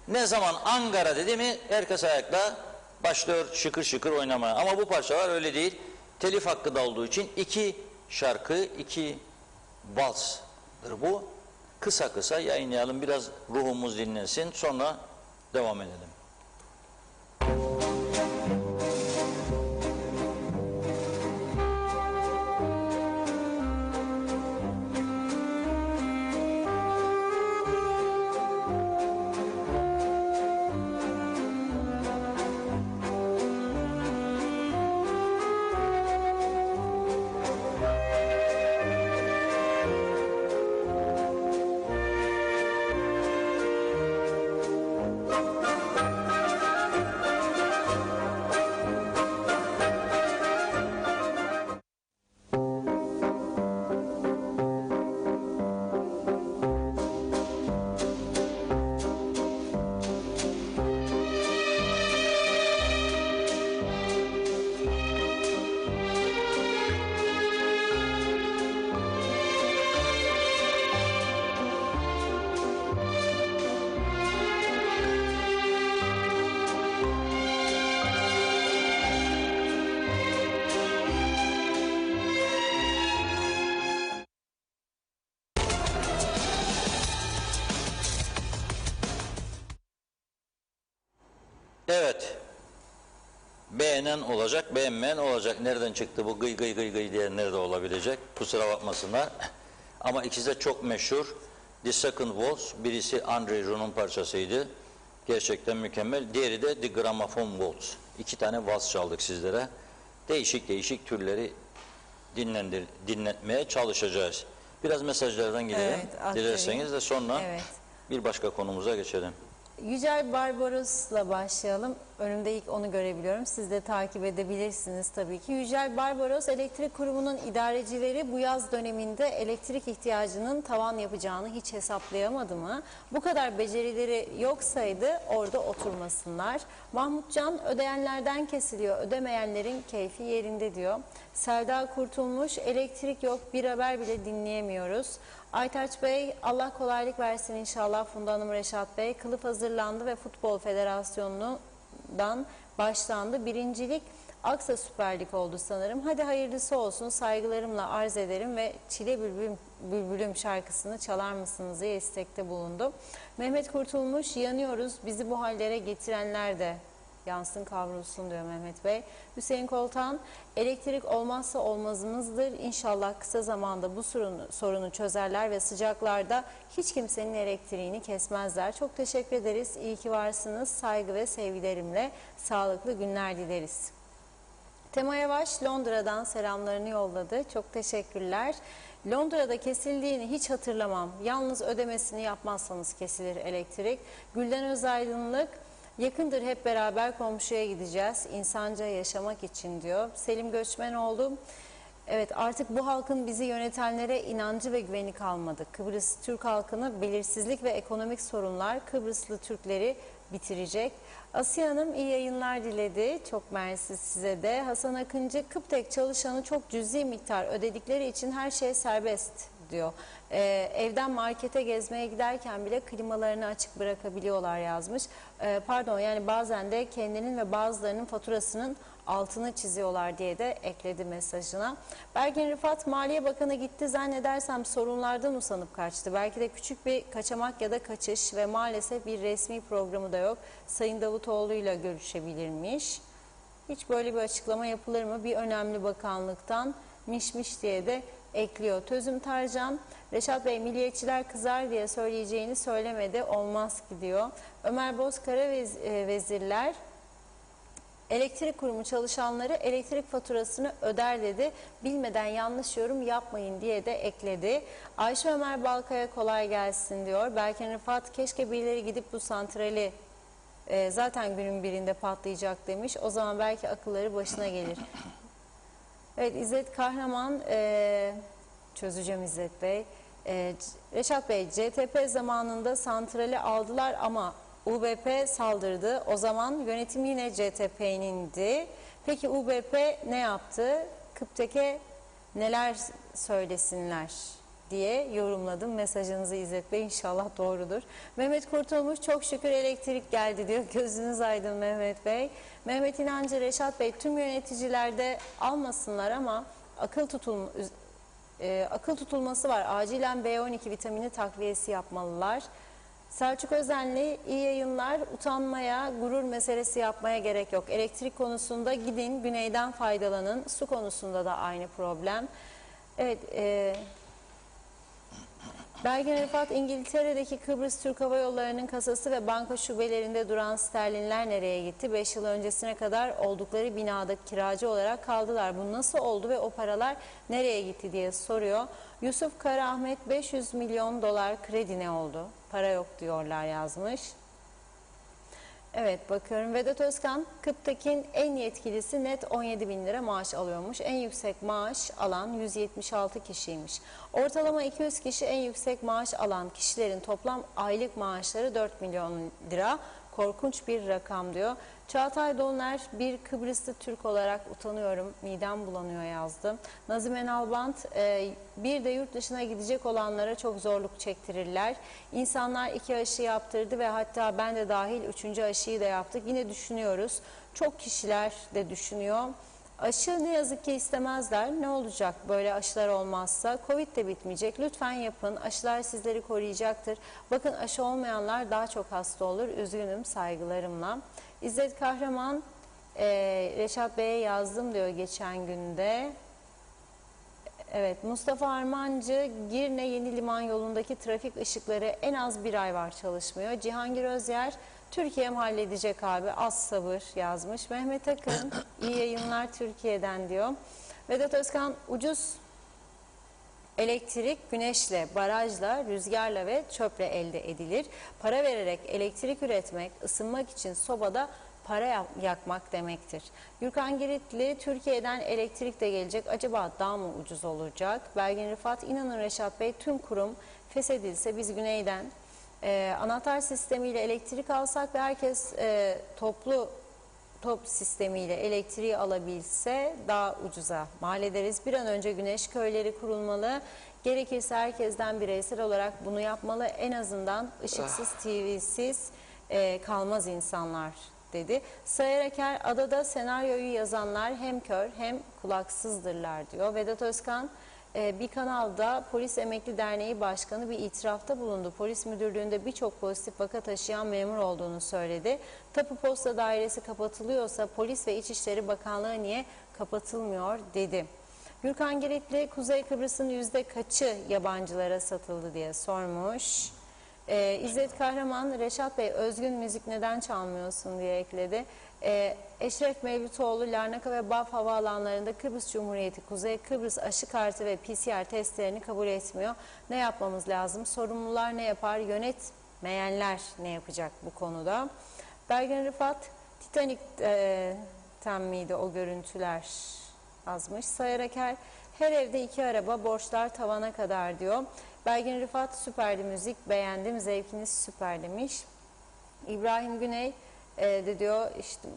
Ne zaman Ankara dedi mi herkes ayakta başlıyor şıkır şıkır oynamaya. Ama bu parçalar öyle değil. Telif hakkı da olduğu için 2 şarkı, 2 valsdır bu. Kısa kısa yayınlayalım, biraz ruhumuz dinlensin, sonra devam edelim. Evet. Beğenen olacak, beğenmeyen olacak. Nereden çıktı bu gıy gıy gıy gıy diyenler de olabilecek. Kusura bakmasınlar. Ama ikisi de çok meşhur. The Second Waltz, birisi André Rieu'nun parçasıydı. Gerçekten mükemmel. Diğeri de The Gramophone Waltz. İki tane vals çaldık sizlere. Değişik değişik türleri dinletmeye çalışacağız. Biraz mesajlardan gidelim. Evet, aktarayım. Dilerseniz de sonra Evet. bir başka konumuza geçelim. Yücel Barbaros'la başlayalım. Önümde ilk onu görebiliyorum. Siz de takip edebilirsiniz tabii ki. Yücel Barbaros, elektrik kurumunun idarecileri bu yaz döneminde elektrik ihtiyacının tavan yapacağını hiç hesaplayamadı mı? Bu kadar becerileri yoksaydı orada oturmasınlar. Mahmut Can, ödeyenlerden kesiliyor, ödemeyenlerin keyfi yerinde diyor. Selda Kurtulmuş, elektrik yok, bir haber bile dinleyemiyoruz. Aytaç Bey, Allah kolaylık versin inşallah. Funda Hanım, Reşat Bey, kılıf hazırlandı ve Futbol Federasyonu'ndan başlandı. Birincilik Aksa Süper Lig oldu sanırım. Hadi hayırlısı olsun, saygılarımla arz ederim ve Çile Bülbülüm şarkısını çalar mısınız diye istekte bulundu. Mehmet Kurtulmuş, yanıyoruz, bizi bu hallere getirenler de yansın kavrulsun diyor Mehmet Bey. Hüseyin Koltan, elektrik olmazsa olmazımızdır. İnşallah kısa zamanda bu sorunu çözerler ve sıcaklarda hiç kimsenin elektriğini kesmezler. Çok teşekkür ederiz. İyi ki varsınız. Saygı ve sevgilerimle sağlıklı günler dileriz. Tema Yavaş Londra'dan selamlarını yolladı. Çok teşekkürler. Londra'da kesildiğini hiç hatırlamam. Yalnız ödemesini yapmazsanız kesilir elektrik. Gülden Özaydınlık, yakındır hep beraber komşuya gideceğiz insanca yaşamak için diyor. Selim Göçmenoğlu, evet artık bu halkın bizi yönetenlere inancı ve güveni kalmadı. Kıbrıs Türk halkını belirsizlik ve ekonomik sorunlar Kıbrıslı Türkleri bitirecek. Asiye Hanım iyi yayınlar diledi. Çok mersi size de. Hasan Akıncı, Kıptek çalışanı çok cüzi miktar ödedikleri için her şey serbest diyor. Evden markete gezmeye giderken bile klimalarını açık bırakabiliyorlar yazmış. Pardon, yani bazen de kendinin ve bazılarının faturasının altını çiziyorlar diye de ekledi mesajına. Bergin Rıfat, Maliye Bakanı gitti zannedersem sorunlardan usanıp kaçtı. Belki de küçük bir kaçamak ya da kaçış ve maalesef bir resmi programı da yok. Sayın Davutoğlu'yla görüşebilirmiş. Hiç böyle bir açıklama yapılır mı? Bir önemli bakanlıktan mişmiş diye de ekliyor. Tözüm Tarcan, Reşat Bey milliyetçiler kızar diye söyleyeceğini söylemedi, olmaz ki diyor. Ömer Bozkara vezirler elektrik kurumu çalışanları elektrik faturasını öder dedi. Bilmeden yanlış yorum yapmayın diye de ekledi. Ayşe Ömer Balkaya kolay gelsin diyor. Berken Rıfat, keşke birileri gidip bu santrali zaten günün birinde patlayacak demiş. O zaman belki akılları başına gelir. Evet, İzzet Kahraman, çözeceğim İzzet Bey. Reşat Bey, CTP zamanında santrali aldılar ama UBP saldırdı. O zaman yönetim yine CTP'nindi. Peki UBP ne yaptı? Kıptek'e neler söylesinler diye yorumladım mesajınızı İzzet Bey. İnşallah doğrudur. Mehmet Kurtulmuş, çok şükür elektrik geldi diyor. Gözünüz aydın Mehmet Bey. Mehmet İnancı, Reşat Bey, tüm yöneticiler de almasınlar ama akıl tutulması var. Acilen B12 vitamini takviyesi yapmalılar. Selçuk Özenli, iyi yayınlar. Utanmaya, gurur meselesi yapmaya gerek yok. Elektrik konusunda gidin güneyden faydalanın. Su konusunda da aynı problem. Evet, Bergen Rıfat, İngiltere'deki Kıbrıs Türk Hava Yolları'nın kasası ve banka şubelerinde duran sterlinler nereye gitti? 5 yıl öncesine kadar oldukları binada kiracı olarak kaldılar. Bu nasıl oldu ve o paralar nereye gitti diye soruyor. Yusuf Karaahmet, 500 milyon dolar kredi ne oldu? Para yok diyorlar yazmış. Evet, bakıyorum. Vedat Özkan, Kıptek'in en yetkilisi net 17 bin lira maaş alıyormuş. En yüksek maaş alan 176 kişiymiş. Ortalama 200 kişi en yüksek maaş alan kişilerin toplam aylık maaşları 4 milyon lira. Korkunç bir rakam diyor. Çağatay Dolner, bir Kıbrıslı Türk olarak utanıyorum, midem bulanıyor yazdı. Nazime Nalbant, bir de yurt dışına gidecek olanlara çok zorluk çektirirler. İnsanlar 2 aşı yaptırdı ve hatta ben de dahil 3. aşıyı da yaptık. Yine düşünüyoruz. Çok kişiler de düşünüyor. Aşı ne yazık ki istemezler. Ne olacak böyle aşılar olmazsa? Covid de bitmeyecek. Lütfen yapın. Aşılar sizleri koruyacaktır. Bakın aşı olmayanlar daha çok hasta olur. Üzgünüm, saygılarımla. İzzet Kahraman, Reşat Bey'e yazdım diyor geçen günde. Evet, Mustafa Armancı, Girne Yeni Liman yolundaki trafik ışıkları en az bir ay var çalışmıyor. Cihangir Özyer, Türkiye'm halledecek abi, az sabır yazmış. Mehmet Akın, iyi yayınlar Türkiye'den diyor. Vedat Özkan, ucuz elektrik güneşle, barajla, rüzgarla ve çöple elde edilir. Para vererek elektrik üretmek, ısınmak için sobada para yakmak demektir. Gürkan Giritli, Türkiye'den elektrik de gelecek. Acaba daha mı ucuz olacak? Belgin Rıfat, inanın Reşat Bey, tüm kurum feshedilse biz güneyden anahtar sistemiyle elektrik alsak ve herkes top sistemiyle elektriği alabilse daha ucuza mal ederiz. Bir an önce güneş köyleri kurulmalı. Gerekirse herkesten bireysel olarak bunu yapmalı. En azından ışıksız, TV'siz kalmaz insanlar dedi. Sayar Eker, adada senaryoyu yazanlar hem kör hem kulaksızdırlar diyor. Vedat Özkan, bir kanalda Polis Emekli Derneği Başkanı bir itirafta bulundu. Polis müdürlüğünde birçok pozitif vaka taşıyan memur olduğunu söyledi. Tapu Posta Dairesi kapatılıyorsa Polis ve İçişleri Bakanlığı niye kapatılmıyor dedi. Gürkan Giritli, Kuzey Kıbrıs'ın yüzde kaçı yabancılara satıldı diye sormuş. İzzet Kahraman, Reşat Bey özgün müzik neden çalmıyorsun diye ekledi. Eşref Mevlütoğlu, Larnaka ve Baf havaalanlarında Kıbrıs Cumhuriyeti Kuzey Kıbrıs aşı kartı ve PCR testlerini kabul etmiyor. Ne yapmamız lazım? Sorumlular ne yapar? Yönetmeyenler ne yapacak bu konuda? Belgin Rıfat, Titanik'ten miydi o görüntüler yazmış. Sayar Eker, her evde 2 araba, borçlar tavana kadar diyor. Belgin Rıfat, süperdi müzik, beğendim, zevkiniz süper demiş. İbrahim Güney de diyor işte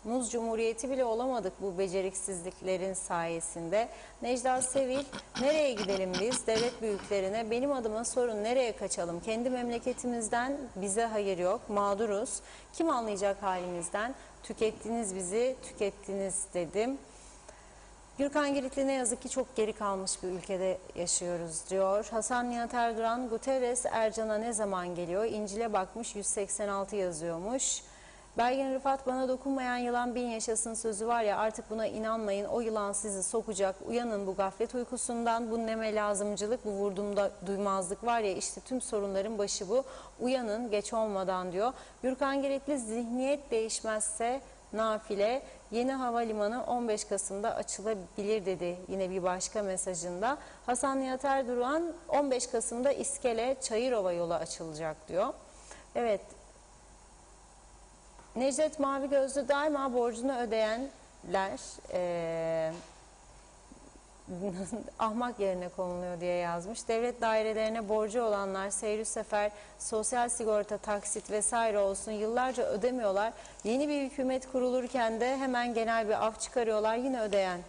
Muz Cumhuriyeti bile olamadık bu beceriksizliklerin sayesinde. Necla Sevil, nereye gidelim biz devlet büyüklerine? Benim adıma sorun, nereye kaçalım? Kendi memleketimizden bize hayır yok, mağduruz. Kim anlayacak halimizden? Tükettiniz bizi, tükettiniz dedim. Gürkan Giritli, ne yazık ki çok geri kalmış bir ülkede yaşıyoruz diyor. Hasan Nihat Erduran, Guterres Ercan'a ne zaman geliyor? İncil'e bakmış, 186 yazıyormuş. Belgin Rıfat, bana dokunmayan yılan bin yaşasın sözü var ya, artık buna inanmayın, o yılan sizi sokacak. Uyanın bu gaflet uykusundan, bu neme lazımcılık, bu vurduğumda duymazlık var ya, işte tüm sorunların başı bu. Uyanın geç olmadan diyor. Gürkan Giritli, zihniyet değişmezse nafile, yeni havalimanı 15 Kasım'da açılabilir dedi yine bir başka mesajında. Hasan Nihat Erduran, 15 Kasım'da İskele Çayırova yolu açılacak diyor. Evet. Necdet Mavi Gözlü, daima borcunu ödeyenler ahmak yerine konuluyor diye yazmış. Devlet dairelerine borcu olanlar seyri sefer, sosyal sigorta, taksit vesaire olsun yıllarca ödemiyorlar. Yeni bir hükümet kurulurken de hemen genel bir af çıkarıyorlar, yine ödeyen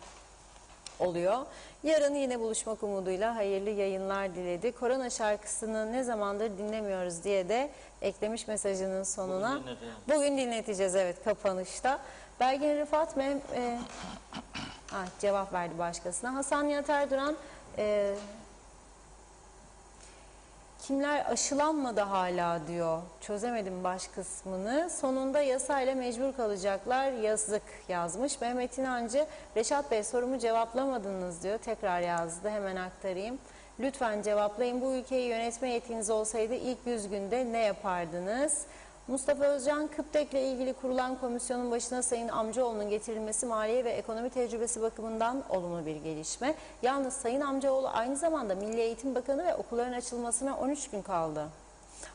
oluyor. Yarın yine buluşmak umuduyla hayırlı yayınlar diledi. Korona şarkısını ne zamandır dinlemiyoruz diye de eklemiş mesajının sonuna. Bugün dinleteceğiz, evet, kapanışta. Belgin Rıfat cevap verdi başkasına. Hasan Nihat Erduran, kimler aşılanmadı hala diyor. Çözemedim baş kısmını. Sonunda yasayla mecbur kalacaklar. Yazık yazmış. Mehmet İnancı, Reşat Bey sorumu cevaplamadınız diyor. Tekrar yazdı. Hemen aktarayım. Lütfen cevaplayın. Bu ülkeyi yönetme yetkiniz olsaydı ilk 100 günde ne yapardınız? Mustafa Özcan, Kıptek'le ilgili kurulan komisyonun başına Sayın Amcaoğlu'nun getirilmesi maliye ve ekonomi tecrübesi bakımından olumlu bir gelişme. Yalnız Sayın Amcaoğlu aynı zamanda Milli Eğitim Bakanı ve okulların açılmasına 13 gün kaldı.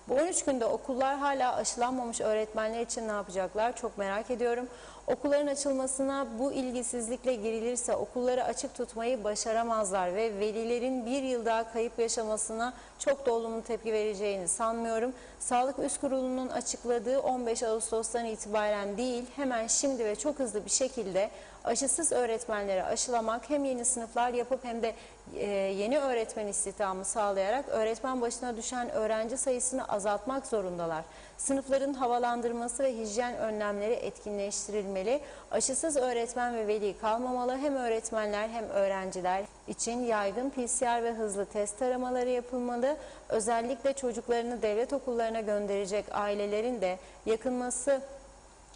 Bu 13 günde okullar hala aşılanmamış öğretmenler için ne yapacaklar? Çok merak ediyorum. Okulların açılmasına bu ilgisizlikle girilirse okulları açık tutmayı başaramazlar ve velilerin bir yıl daha kayıp yaşamasına çok da olumlu tepki vereceğini sanmıyorum. Sağlık Üst Kurulu'nun açıkladığı 15 Ağustos'tan itibaren değil, hemen şimdi ve çok hızlı bir şekilde aşısız öğretmenleri aşılamak hem yeni sınıflar yapıp hem de yeni öğretmen istihdamı sağlayarak öğretmen başına düşen öğrenci sayısını azaltmak zorundalar. Sınıfların havalandırması ve hijyen önlemleri etkinleştirilmeli. Aşısız öğretmen ve veli kalmamalı. Hem öğretmenler hem öğrenciler için yaygın PCR ve hızlı test taramaları yapılmalı. Özellikle çocuklarını devlet okullarına gönderecek ailelerin de yakınması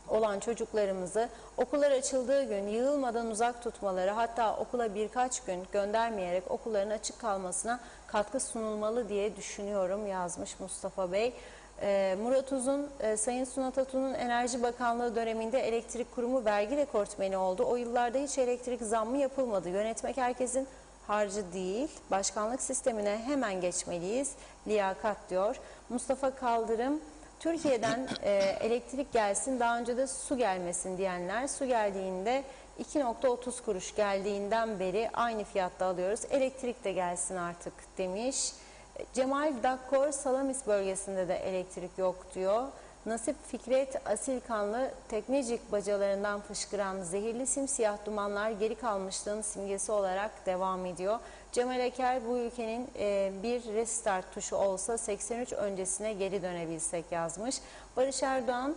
olan çocuklarımızı okullar açıldığı gün yığılmadan uzak tutmaları, hatta okula birkaç gün göndermeyerek okulların açık kalmasına katkı sunulmalı diye düşünüyorum, yazmış Mustafa Bey. Murat Uzun, Sayın Sunat Atun'un Enerji Bakanlığı döneminde elektrik kurumu vergi rekortmeni oldu. O yıllarda hiç elektrik zammı yapılmadı. Yönetmek herkesin harcı değil. Başkanlık sistemine hemen geçmeliyiz. Liyakat diyor. Mustafa Kaldırım, Türkiye'den elektrik gelsin, daha önce de su gelmesin diyenler, su geldiğinde 2.30 kuruş geldiğinden beri aynı fiyatta alıyoruz. Elektrik de gelsin artık demiş. Cemal Dakkor, Salamis bölgesinde de elektrik yok diyor. Nasip Fikret, Asilkanlı, Teknecik bacalarından fışkıran zehirli simsiyah dumanlar geri kalmışlığın simgesi olarak devam ediyor. Cemal Eker, bu ülkenin bir restart tuşu olsa 83 öncesine geri dönebilsek, yazmış. Barış Erdoğan,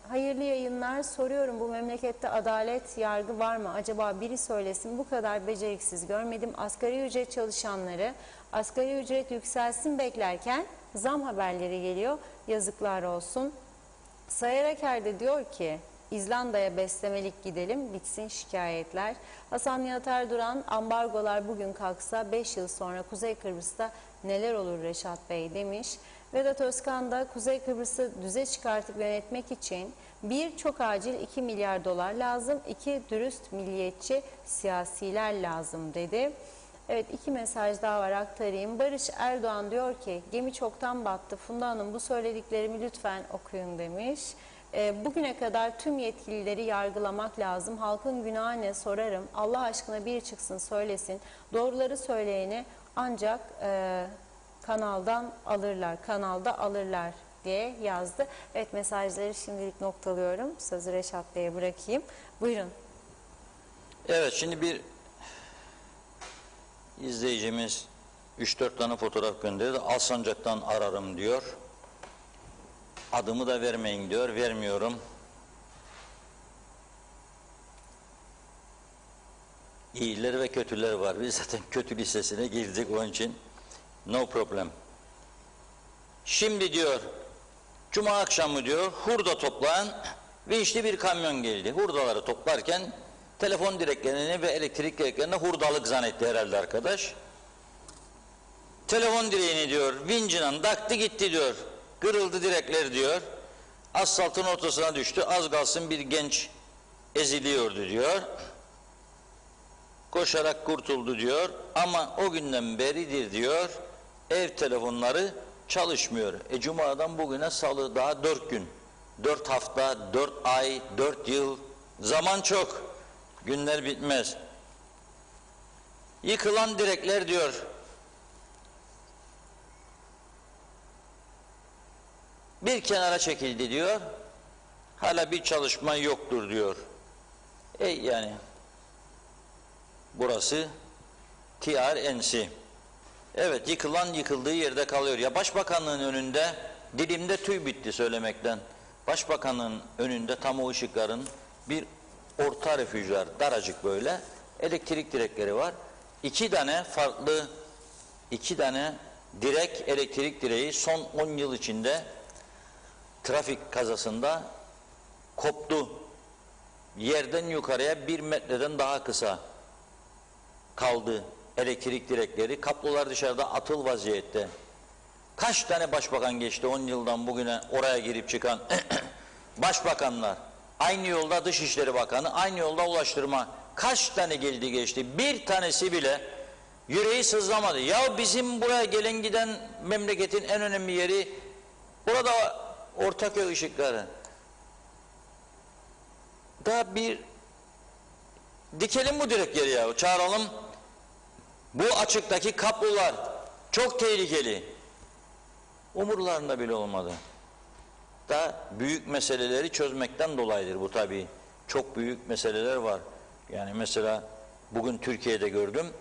hayırlı yayınlar, soruyorum, bu memlekette adalet, yargı var mı? Acaba biri söylesin, bu kadar beceriksiz görmedim. Asgari ücret çalışanları asgari ücret yükselsin beklerken zam haberleri geliyor. Yazıklar olsun. Sayar Aker de diyor ki İzlanda'ya beslemelik gidelim, bitsin şikayetler. Hasan Nihat Erduran, ambargolar bugün kalksa 5 yıl sonra Kuzey Kıbrıs'ta neler olur Reşat Bey demiş. Vedat Özkan da Kuzey Kıbrıs'ı düze çıkartıp yönetmek için bir, çok acil 2 milyar dolar lazım, 2, dürüst milliyetçi siyasiler lazım dedi. Evet, 2 mesaj daha var, aktarayım. Barış Erdoğan diyor ki gemi çoktan battı. Funda Hanım, bu söylediklerimi lütfen okuyun demiş. Bugüne kadar tüm yetkilileri yargılamak lazım. Halkın günahı ne sorarım. Allah aşkına bir çıksın söylesin. Doğruları söyleyeni ancak kanaldan alırlar, kanalda alırlar diye yazdı. Evet, mesajları şimdilik noktalıyorum. Sözü Reşat Bey'e bırakayım. Buyurun. Evet, şimdi bir izleyicimiz 3-4 tane fotoğraf gönderdi. Alsancak'tan ararım diyor. Adımı da vermeyin diyor. Vermiyorum. İyiler ve kötüler var. Biz zaten kötü listesine girdik, onun için no problem. Şimdi diyor, Cuma akşamı diyor, hurda toplayan vinçli bir kamyon geldi. Hurdaları toplarken telefon direklerini ve elektrik direklerini hurdalık zannetti herhalde arkadaş. Telefon direğini diyor vincinden taktı gitti diyor. Kırıldı direkler diyor. Asfaltın ortasına düştü. Az kalsın bir genç eziliyordu diyor. Koşarak kurtuldu diyor. Ama o günden beridir diyor ev telefonları çalışmıyor. Cuma'dan bugüne salı, daha 4 gün. 4 hafta, 4 ay, 4 yıl. Zaman çok. Günler bitmez. Yıkılan direkler diyor. Bir kenara çekildi diyor. Hala bir çalışma yoktur diyor. Yani burası TRNC. Evet, yıkılan yıkıldığı yerde kalıyor. Ya Başbakanlığın önünde, dilimde tüy bitti söylemekten. Başbakanlığın önünde tam o ışıkların bir orta refüjler, daracık böyle elektrik direkleri var. 2 tane farklı, 2 tane direk, elektrik direği son 10 yıl içinde trafik kazasında koptu. Yerden yukarıya 1 metreden daha kısa kaldı elektrik direkleri. Kablolar dışarıda atıl vaziyette. Kaç tane başbakan geçti 10 yıldan bugüne oraya girip çıkan başbakanlar. Aynı yolda Dışişleri Bakanı, aynı yolda Ulaştırma. Kaç tane geldi geçti? Bir tanesi bile yüreği sızlamadı. Ya bizim buraya gelen giden memleketin en önemli yeri burada Ortaköy ışıkları. Daha bir dikelim bu direkleri ya, çağıralım. Bu açıktaki kablolar çok tehlikeli. Umurlarında bile olmadı. Daha büyük meseleleri çözmekten dolayıdır bu tabii. Çok büyük meseleler var. Yani mesela bugün Türkiye'de gördüm.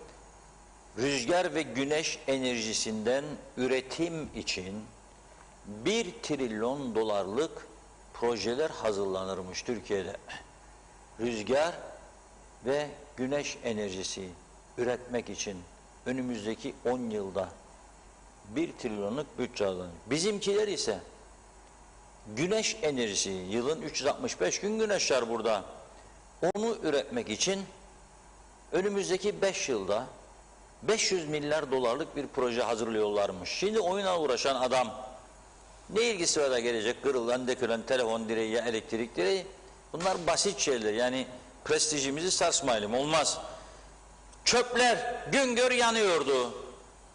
rüzgar ve güneş enerjisinden üretim için 1 trilyon dolarlık projeler hazırlanırmış Türkiye'de. Rüzgar ve güneş enerjisi üretmek için önümüzdeki 10 yılda 1 trilyonluk bütçe hazırlanır. Bizimkiler ise güneş enerjisi, yılın 365 gün güneş var burada. Onu üretmek için önümüzdeki 5 yılda 500 milyar dolarlık bir proje hazırlıyorlarmış. Şimdi oyuna uğraşan adam ne ilgisi var da gelecek kırılan, dökülen telefon direği ya elektrik direği? Bunlar basit şeyler. Yani prestijimizi sarsmayalım. Olmaz. Çöpler güngör yanıyordu.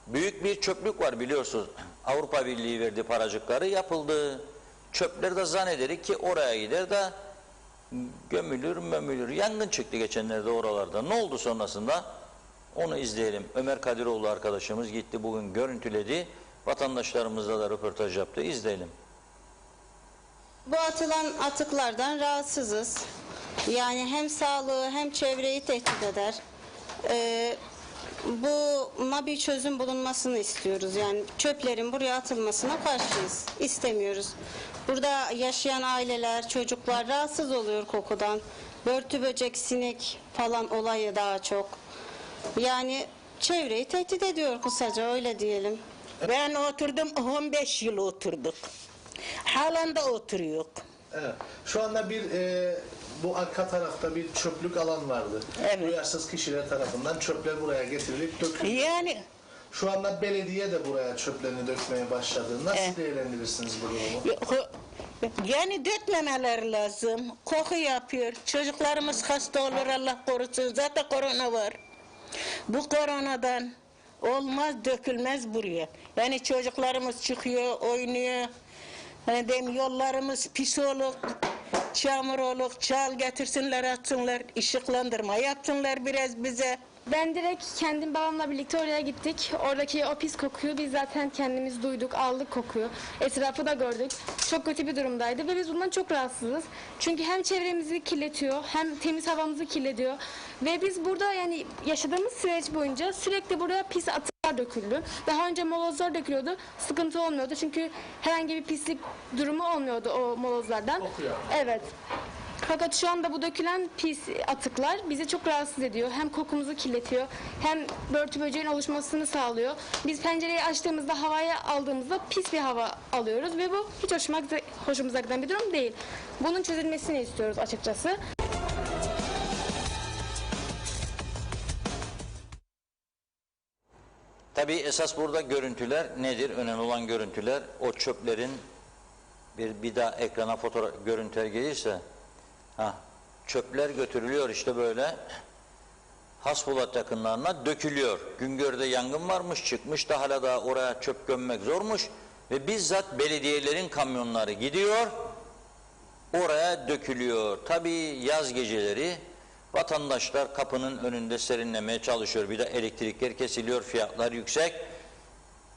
Büyük bir çöplük var biliyorsunuz. Avrupa Birliği verdi paracıkları, yapıldı. Çöpler de zannederik ki oraya gider de gömülür. Yangın çıktı geçenlerde oralarda. Ne oldu sonrasında? Onu izleyelim. Ömer Kadiroğlu arkadaşımız gitti bugün görüntüledi. Vatandaşlarımızla da röportaj yaptı. İzleyelim. Bu atılan atıklardan rahatsızız. Yani hem sağlığı hem çevreyi tehdit eder. Buna bir çözüm bulunmasını istiyoruz. Yani çöplerin buraya atılmasına karşıyız. İstemiyoruz. Burada yaşayan aileler, çocuklar rahatsız oluyor kokudan. Börtü böcek, sinek falan olayı daha çok. Yani çevreyi tehdit ediyor kısaca, öyle diyelim. Ben oturdum 15 yıl oturduk. Halen de oturuyor. Evet. Şu anda bu arka tarafta bir çöplük alan vardı. Evet. Duyarsız kişiler tarafından çöpler buraya getirilip dökülüyor. Yani Şu anda belediye de buraya çöplerini dökmeye başladı. Nasıl Evet. değerlendirirsiniz bu durumu? yani dökmemeleri lazım. Koku yapıyor. Çocuklarımız hasta olur Allah korusun. Zaten korona var. Bu koronadan olmaz dökülmez buraya. Yani çocuklarımız çıkıyor, oynuyor. Hani diyeyim, yollarımız pis olur. Çamur olur, çal getirsinler atsınlar, ışıklandırma yapsınlar biraz bize. Ben direkt kendim babamla birlikte oraya gittik. Oradaki o pis kokuyu biz zaten kendimiz duyduk, aldık kokuyu. Etrafı da gördük. Çok kötü bir durumdaydı ve biz bundan çok rahatsızız. Çünkü hem çevremizi kirletiyor, hem temiz havamızı kirletiyor. Ve biz burada yani yaşadığımız süreç boyunca sürekli buraya pis atıklar döküldü. Daha önce molozlar dökülüyordu, sıkıntı olmuyordu. Çünkü herhangi bir pislik durumu olmuyordu o molozlardan. Kokuyor. Evet. Fakat şu anda bu dökülen pis atıklar bizi çok rahatsız ediyor. Hem kokumuzu kirletiyor, hem börtü böceğin oluşmasını sağlıyor. Biz pencereyi açtığımızda, havaya aldığımızda pis bir hava alıyoruz ve bu hiç hoşumuza giden bir durum değil. Bunun çözülmesini istiyoruz açıkçası. Tabii esas burada görüntüler nedir? Önemli olan görüntüler o çöplerin bir daha ekrana fotoğraf görüntüler gelirse çöpler götürülüyor işte böyle Hasbulat yakınlarına dökülüyor. Güngör'de yangın varmış, çıkmış da hala da oraya çöp gömmek zormuş ve bizzat belediyelerin kamyonları gidiyor oraya dökülüyor. Tabii yaz geceleri vatandaşlar kapının önünde serinlemeye çalışıyor. Bir de elektrikler kesiliyor, fiyatlar yüksek.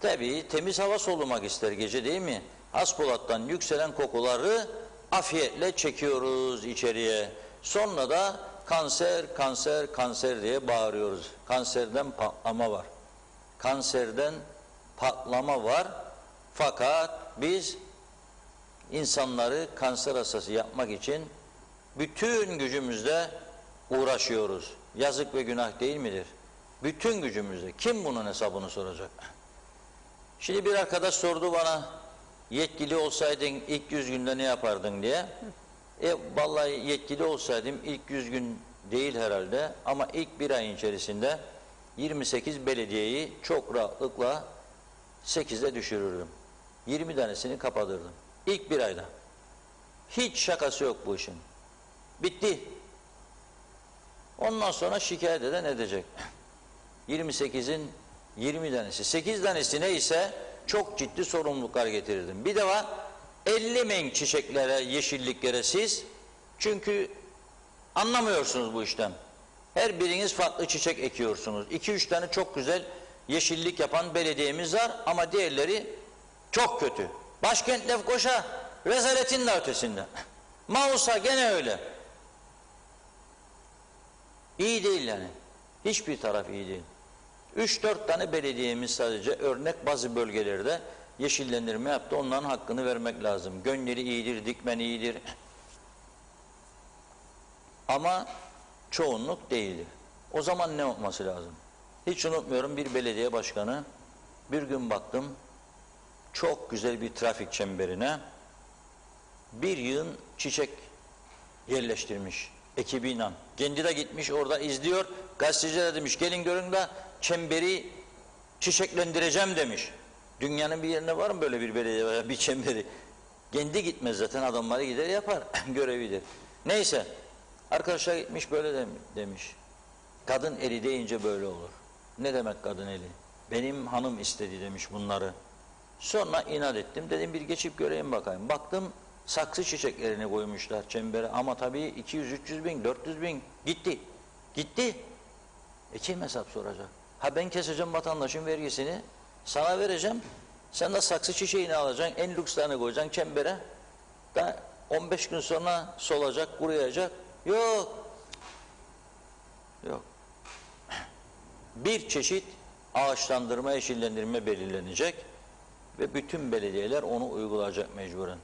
Tabii temiz hava solumak ister gece değil mi? Hasbulat'tan yükselen kokuları afiyetle çekiyoruz içeriye. Sonra da kanser diye bağırıyoruz. Kanserden patlama var. Kanserden patlama var. Fakat biz insanları kanser hastası yapmak için bütün gücümüzle uğraşıyoruz. Yazık ve günah değil midir? Bütün gücümüzle. Kim bunun hesabını soracak? Şimdi bir arkadaş sordu bana, yetkili olsaydın ilk 100 günde ne yapardın diye. Vallahi yetkili olsaydım ilk 100 gün değil herhalde ama ilk bir ay içerisinde 28 belediyeyi çok rahatlıkla 8'e düşürürdüm. 20 tanesini kapatırdım. İlk bir ayda. Hiç şakası yok bu işin. Bitti. Ondan sonra şikayet eden edecek. 28'in 20 tanesi. 8 tanesi neyse çok ciddi sorumluluklar getirirdim. Bir de var 50 men çiçeklere, yeşilliklere siz çünkü anlamıyorsunuz bu işten. Her biriniz farklı çiçek ekiyorsunuz. 2-3 tane çok güzel yeşillik yapan belediyemiz var ama diğerleri çok kötü. Başkent Lefkoşa rezaletin de ötesinde. Mausa gene öyle. İyi değil yani. Hiçbir taraf iyi değil. 3-4 tane belediyemiz sadece örnek bazı bölgelerde yeşillendirme yaptı. Onların hakkını vermek lazım. Gönleri iyidir, Dikmen iyidir. Ama çoğunluk değildir. O zaman ne olması lazım? Hiç unutmuyorum, bir belediye başkanı bir gün baktım çok güzel bir trafik çemberine bir yığın çiçek yerleştirmiş ekibiyle. Kendi de gitmiş orada izliyor. Gazeteciler demiş gelin görün de çemberi çiçeklendireceğim demiş. Dünyanın bir yerine var mı böyle bir belediye veya bir çemberi? Kendi gitmez zaten, adamları gider yapar görevidir. Neyse arkadaşlar gitmiş böyle demiş. Kadın eli deyince böyle olur. Ne demek kadın eli? Benim hanım istedi demiş bunları. Sonra inat ettim. Dedim bir geçip göreyim bakayım. Baktım saksı çiçeklerini koymuşlar çembere. Ama tabii 200-300 bin, 400 bin gitti. Gitti. Kim hesap soracak? Ha ben keseceğim vatandaşın vergisini. Sana vereceğim. Sen de saksı çiçeğini alacaksın. En lükslerini koyacaksın çembere. Da 15 gün sonra solacak, kuruyacak. Yok. Yok. Bir çeşit ağaçlandırma, yeşillendirme belirlenecek ve bütün belediyeler onu uygulayacak mecburen.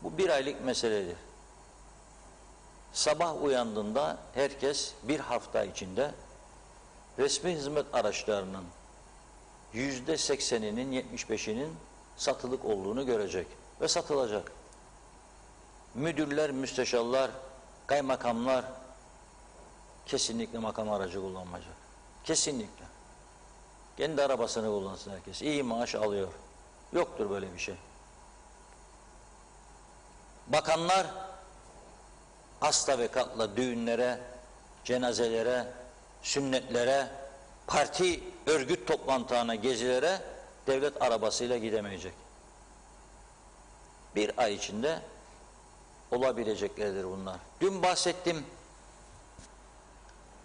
Bu bir aylık meseledir. Sabah uyandığında herkes bir hafta içinde resmi hizmet araçlarının %80'inin 75'inin satılık olduğunu görecek ve satılacak. Müdürler, müsteşarlar, kaymakamlar kesinlikle makam aracı kullanmayacak. Kesinlikle. Kendi arabasını kullansın herkes. İyi maaş alıyor. Yoktur böyle bir şey. Bakanlar hasta ve katla düğünlere, cenazelere, sünnetlere, parti örgüt toplantılarına, gezilere devlet arabasıyla gidemeyecek. Bir ay içinde olabileceklerdir bunlar. Dün bahsettim.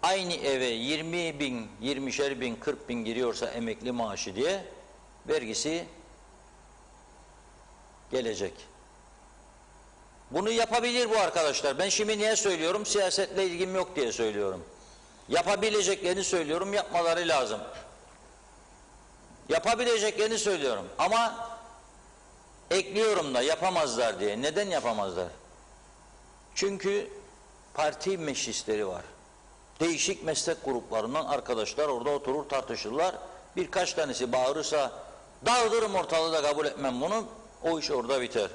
Aynı eve 20 bin, 20'şer bin, 40 bin giriyorsa emekli maaşı diye vergisi gelecek. Bunu yapabilir bu arkadaşlar. Ben şimdi niye söylüyorum? Siyasetle ilgim yok diye söylüyorum. Yapabileceklerini söylüyorum, yapmaları lazım. Yapabileceklerini söylüyorum ama ekliyorum da yapamazlar diye. Neden yapamazlar? Çünkü parti meclisleri var. Değişik meslek gruplarından arkadaşlar orada oturur tartışırlar. Birkaç tanesi bağırırsa dağıtırım ortalığı da kabul etmem bunu. O iş orada biter.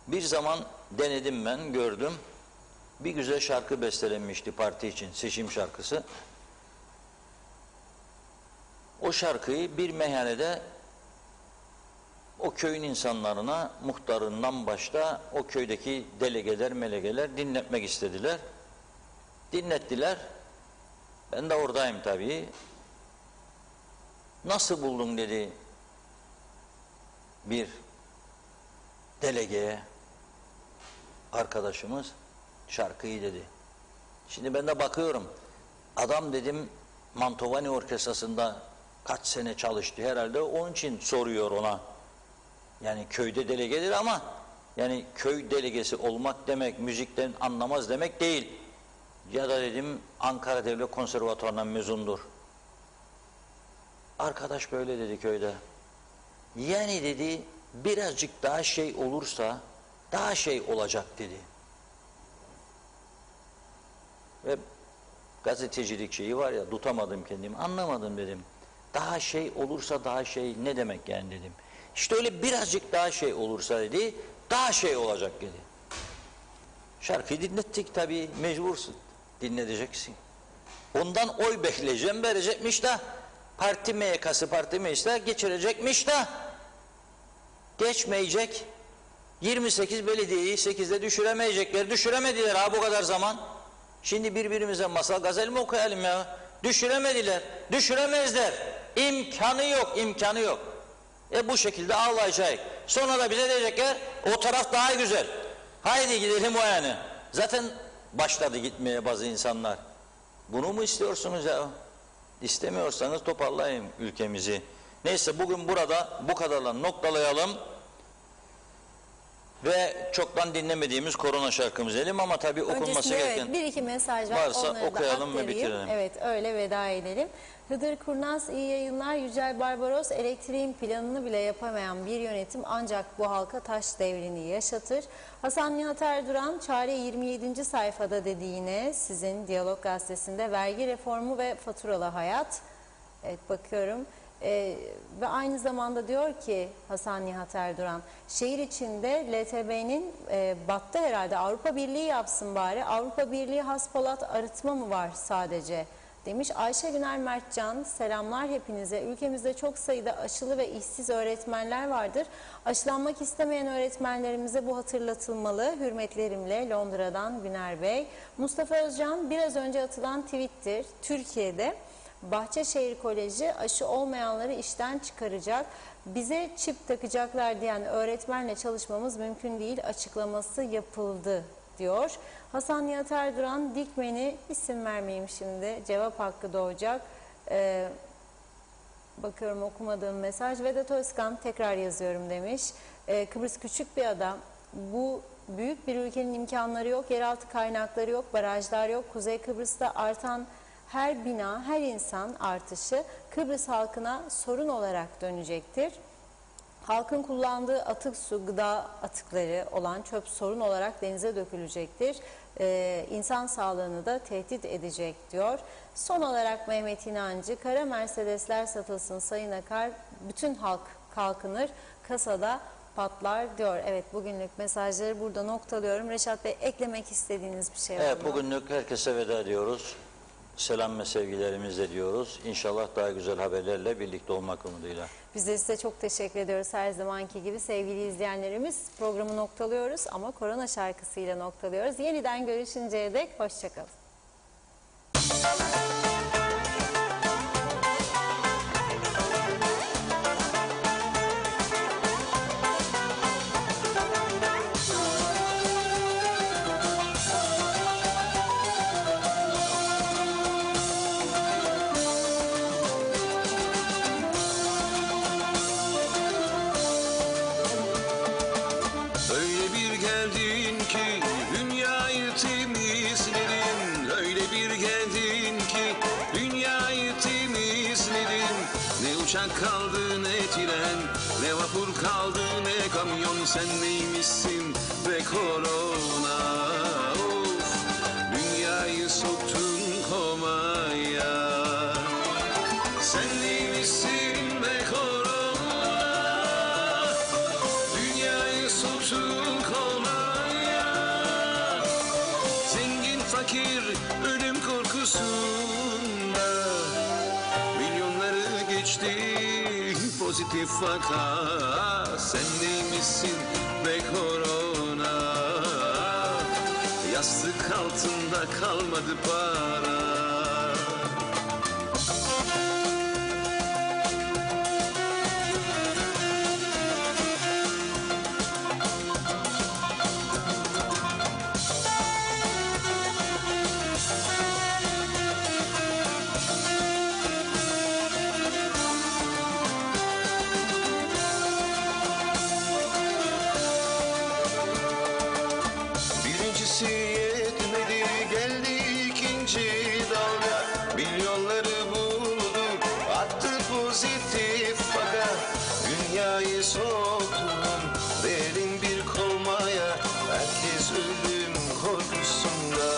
Bir zaman denedim ben, gördüm. Bir güzel şarkı bestelenmişti parti için, seçim şarkısı. O şarkıyı bir meyhanede o köyün insanlarına, muhtarından başta o köydeki delegeler, melegeler dinletmek istediler. Dinlettiler. Ben de oradayım tabii. Nasıl buldun dedi bir delegeye arkadaşımız, şarkıyı dedi. Şimdi ben de bakıyorum. Adam dedim Mantovani Orkestrası'nda kaç sene çalıştı herhalde, onun için soruyor ona. Yani köyde delegedir ama yani köy delegesi olmak demek müzikten anlamaz demek değil. Ya da dedim Ankara Devlet Konservatuvarı'ndan mezundur. Arkadaş böyle dedi köyde. Yani dedi birazcık daha şey olursa daha şey olacak dedi. Ve gazetecilik şeyi var ya, tutamadım kendimi, anlamadım dedim. Daha şey olursa daha şey ne demek yani dedim. İşte öyle birazcık daha şey olursa dedi, daha şey olacak dedi. Şarkıyı dinlettik tabii, mecbursun. Dinleteceksin. Ondan oy bekleyeceğim, verecekmiş de parti MYK'sı, parti meclisler geçirecekmiş de geçmeyecek. 28 belediyeyi 8'de düşüremeyecekler. Düşüremediler ha bu kadar zaman. Şimdi birbirimize masal gazel mi okuyalım ya? Düşüremediler. Düşüremezler. İmkanı yok, imkanı yok. Bu şekilde ağlayacak. Sonra da bize diyecekler o taraf daha güzel. Haydi gidelim o yani. Zaten başladı gitmeye bazı insanlar. Bunu mu istiyorsunuz ya? İstemiyorsanız toparlayın ülkemizi. Neyse bugün burada bu kadarla noktalayalım. ve çoktan dinlemediğimiz korona şarkımızı edelim ama tabii okunması Öncesinde gereken evet, bir iki mesaj var. varsa Onları da okuyalım ve aktarayım. bitirelim. Evet, öyle veda edelim. Hıdır Kurnaz iyi yayınlar. Yücel Barbaros, elektriğin planını bile yapamayan bir yönetim ancak bu halka taş devrini yaşatır. Hasan Nihat Erduran, çare 27. sayfada dediğine sizin Diyalog Gazetesi'nde vergi reformu ve faturalı hayat. Evet, bakıyorum. Ve aynı zamanda diyor ki Hasan Nihat Erduran, şehir içinde LTB'nin battı herhalde, Avrupa Birliği yapsın bari. Avrupa Birliği haspolat arıtma mı var sadece demiş. Ayşe Güner Mertcan, selamlar hepinize. Ülkemizde çok sayıda aşılı ve işsiz öğretmenler vardır. Aşılanmak istemeyen öğretmenlerimize bu hatırlatılmalı. Hürmetlerimle Londra'dan Güner Bey. Mustafa Özcan, biraz önce atılan tweettir. Türkiye'de Bahçeşehir Koleji aşı olmayanları işten çıkaracak, bize çip takacaklar diyen öğretmenle çalışmamız mümkün değil açıklaması yapıldı diyor. Hasan Nihat Erduran, Dikmen'i isim vermeyeyim şimdi, cevap hakkı doğacak. Bakıyorum okumadığım mesaj. Vedat Özkan, tekrar yazıyorum demiş. Kıbrıs küçük bir ada. Bu büyük bir ülkenin imkanları yok, yeraltı kaynakları yok, barajlar yok. Kuzey Kıbrıs'ta artan her bina, her insan artışı Kıbrıs halkına sorun olarak dönecektir. Halkın kullandığı atık su, gıda atıkları olan çöp sorun olarak denize dökülecektir. İnsan sağlığını da tehdit edecek diyor. Son olarak Mehmet İnancı, kara Mercedesler satılsın Sayın Akar, bütün halk kalkınır, kasada patlar diyor. Evet, bugünlük mesajları burada noktalıyorum. Reşat Bey, eklemek istediğiniz bir şey var mı? Evet, bugünlük herkese veda ediyoruz. Selam ve sevgilerimizle diyoruz. İnşallah daha güzel haberlerle birlikte olmak umuduyla. Biz de size çok teşekkür ediyoruz her zamanki gibi sevgili izleyenlerimiz. Programı noktalıyoruz ama korona şarkısıyla noktalıyoruz. Yeniden görüşünceye dek hoşçakalın. Öyle bir geldin ki dünyayı temizledin. Öyle bir geldin ki dünyayı temizledin. Ne uçak kaldı ne tren, ne vapur kaldı ne kamyon. Sen neymişsin be korona? Of, dünyayı soktun komaya. Sen neymişsin be korona? Dünyayı soktun komaya. Zengin fakir ölüm korkusunda milyonları geçti pozitif vaka. Sen neymişsin be korona? Yastık altında kalmadı para. Birincisi yetmedi, geldi ikinci dalga. Milyonları buldu, attı pozitif faga. Dünyayı soktum derin bir komaya. Herkes ölüm korkusunda.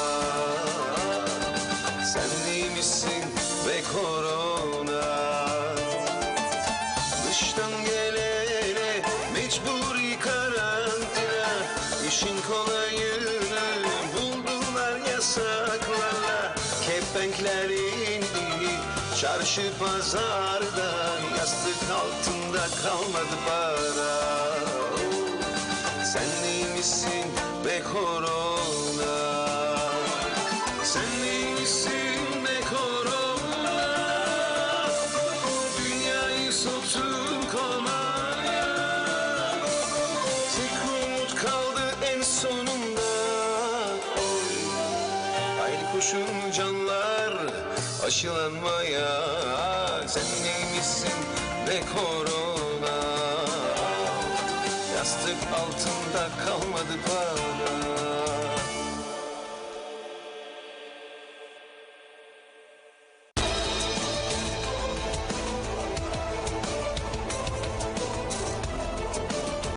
Sen neymişsin be korona? Dıştan gelene mecburi karantina. İşin kolayını buldular yasaklarla. Kepenkler indi çarşı pazarda. Yastık altında kalmadı para. Sen neymişsin be korona? Sen neymişsin be korona? Dünyayı soktun komaya. Tek umut kaldı en sonunda. Oy, haydi koşun canlar aşılanmaya. Sen neymişsin be korona? bastık altında kalmadı pay.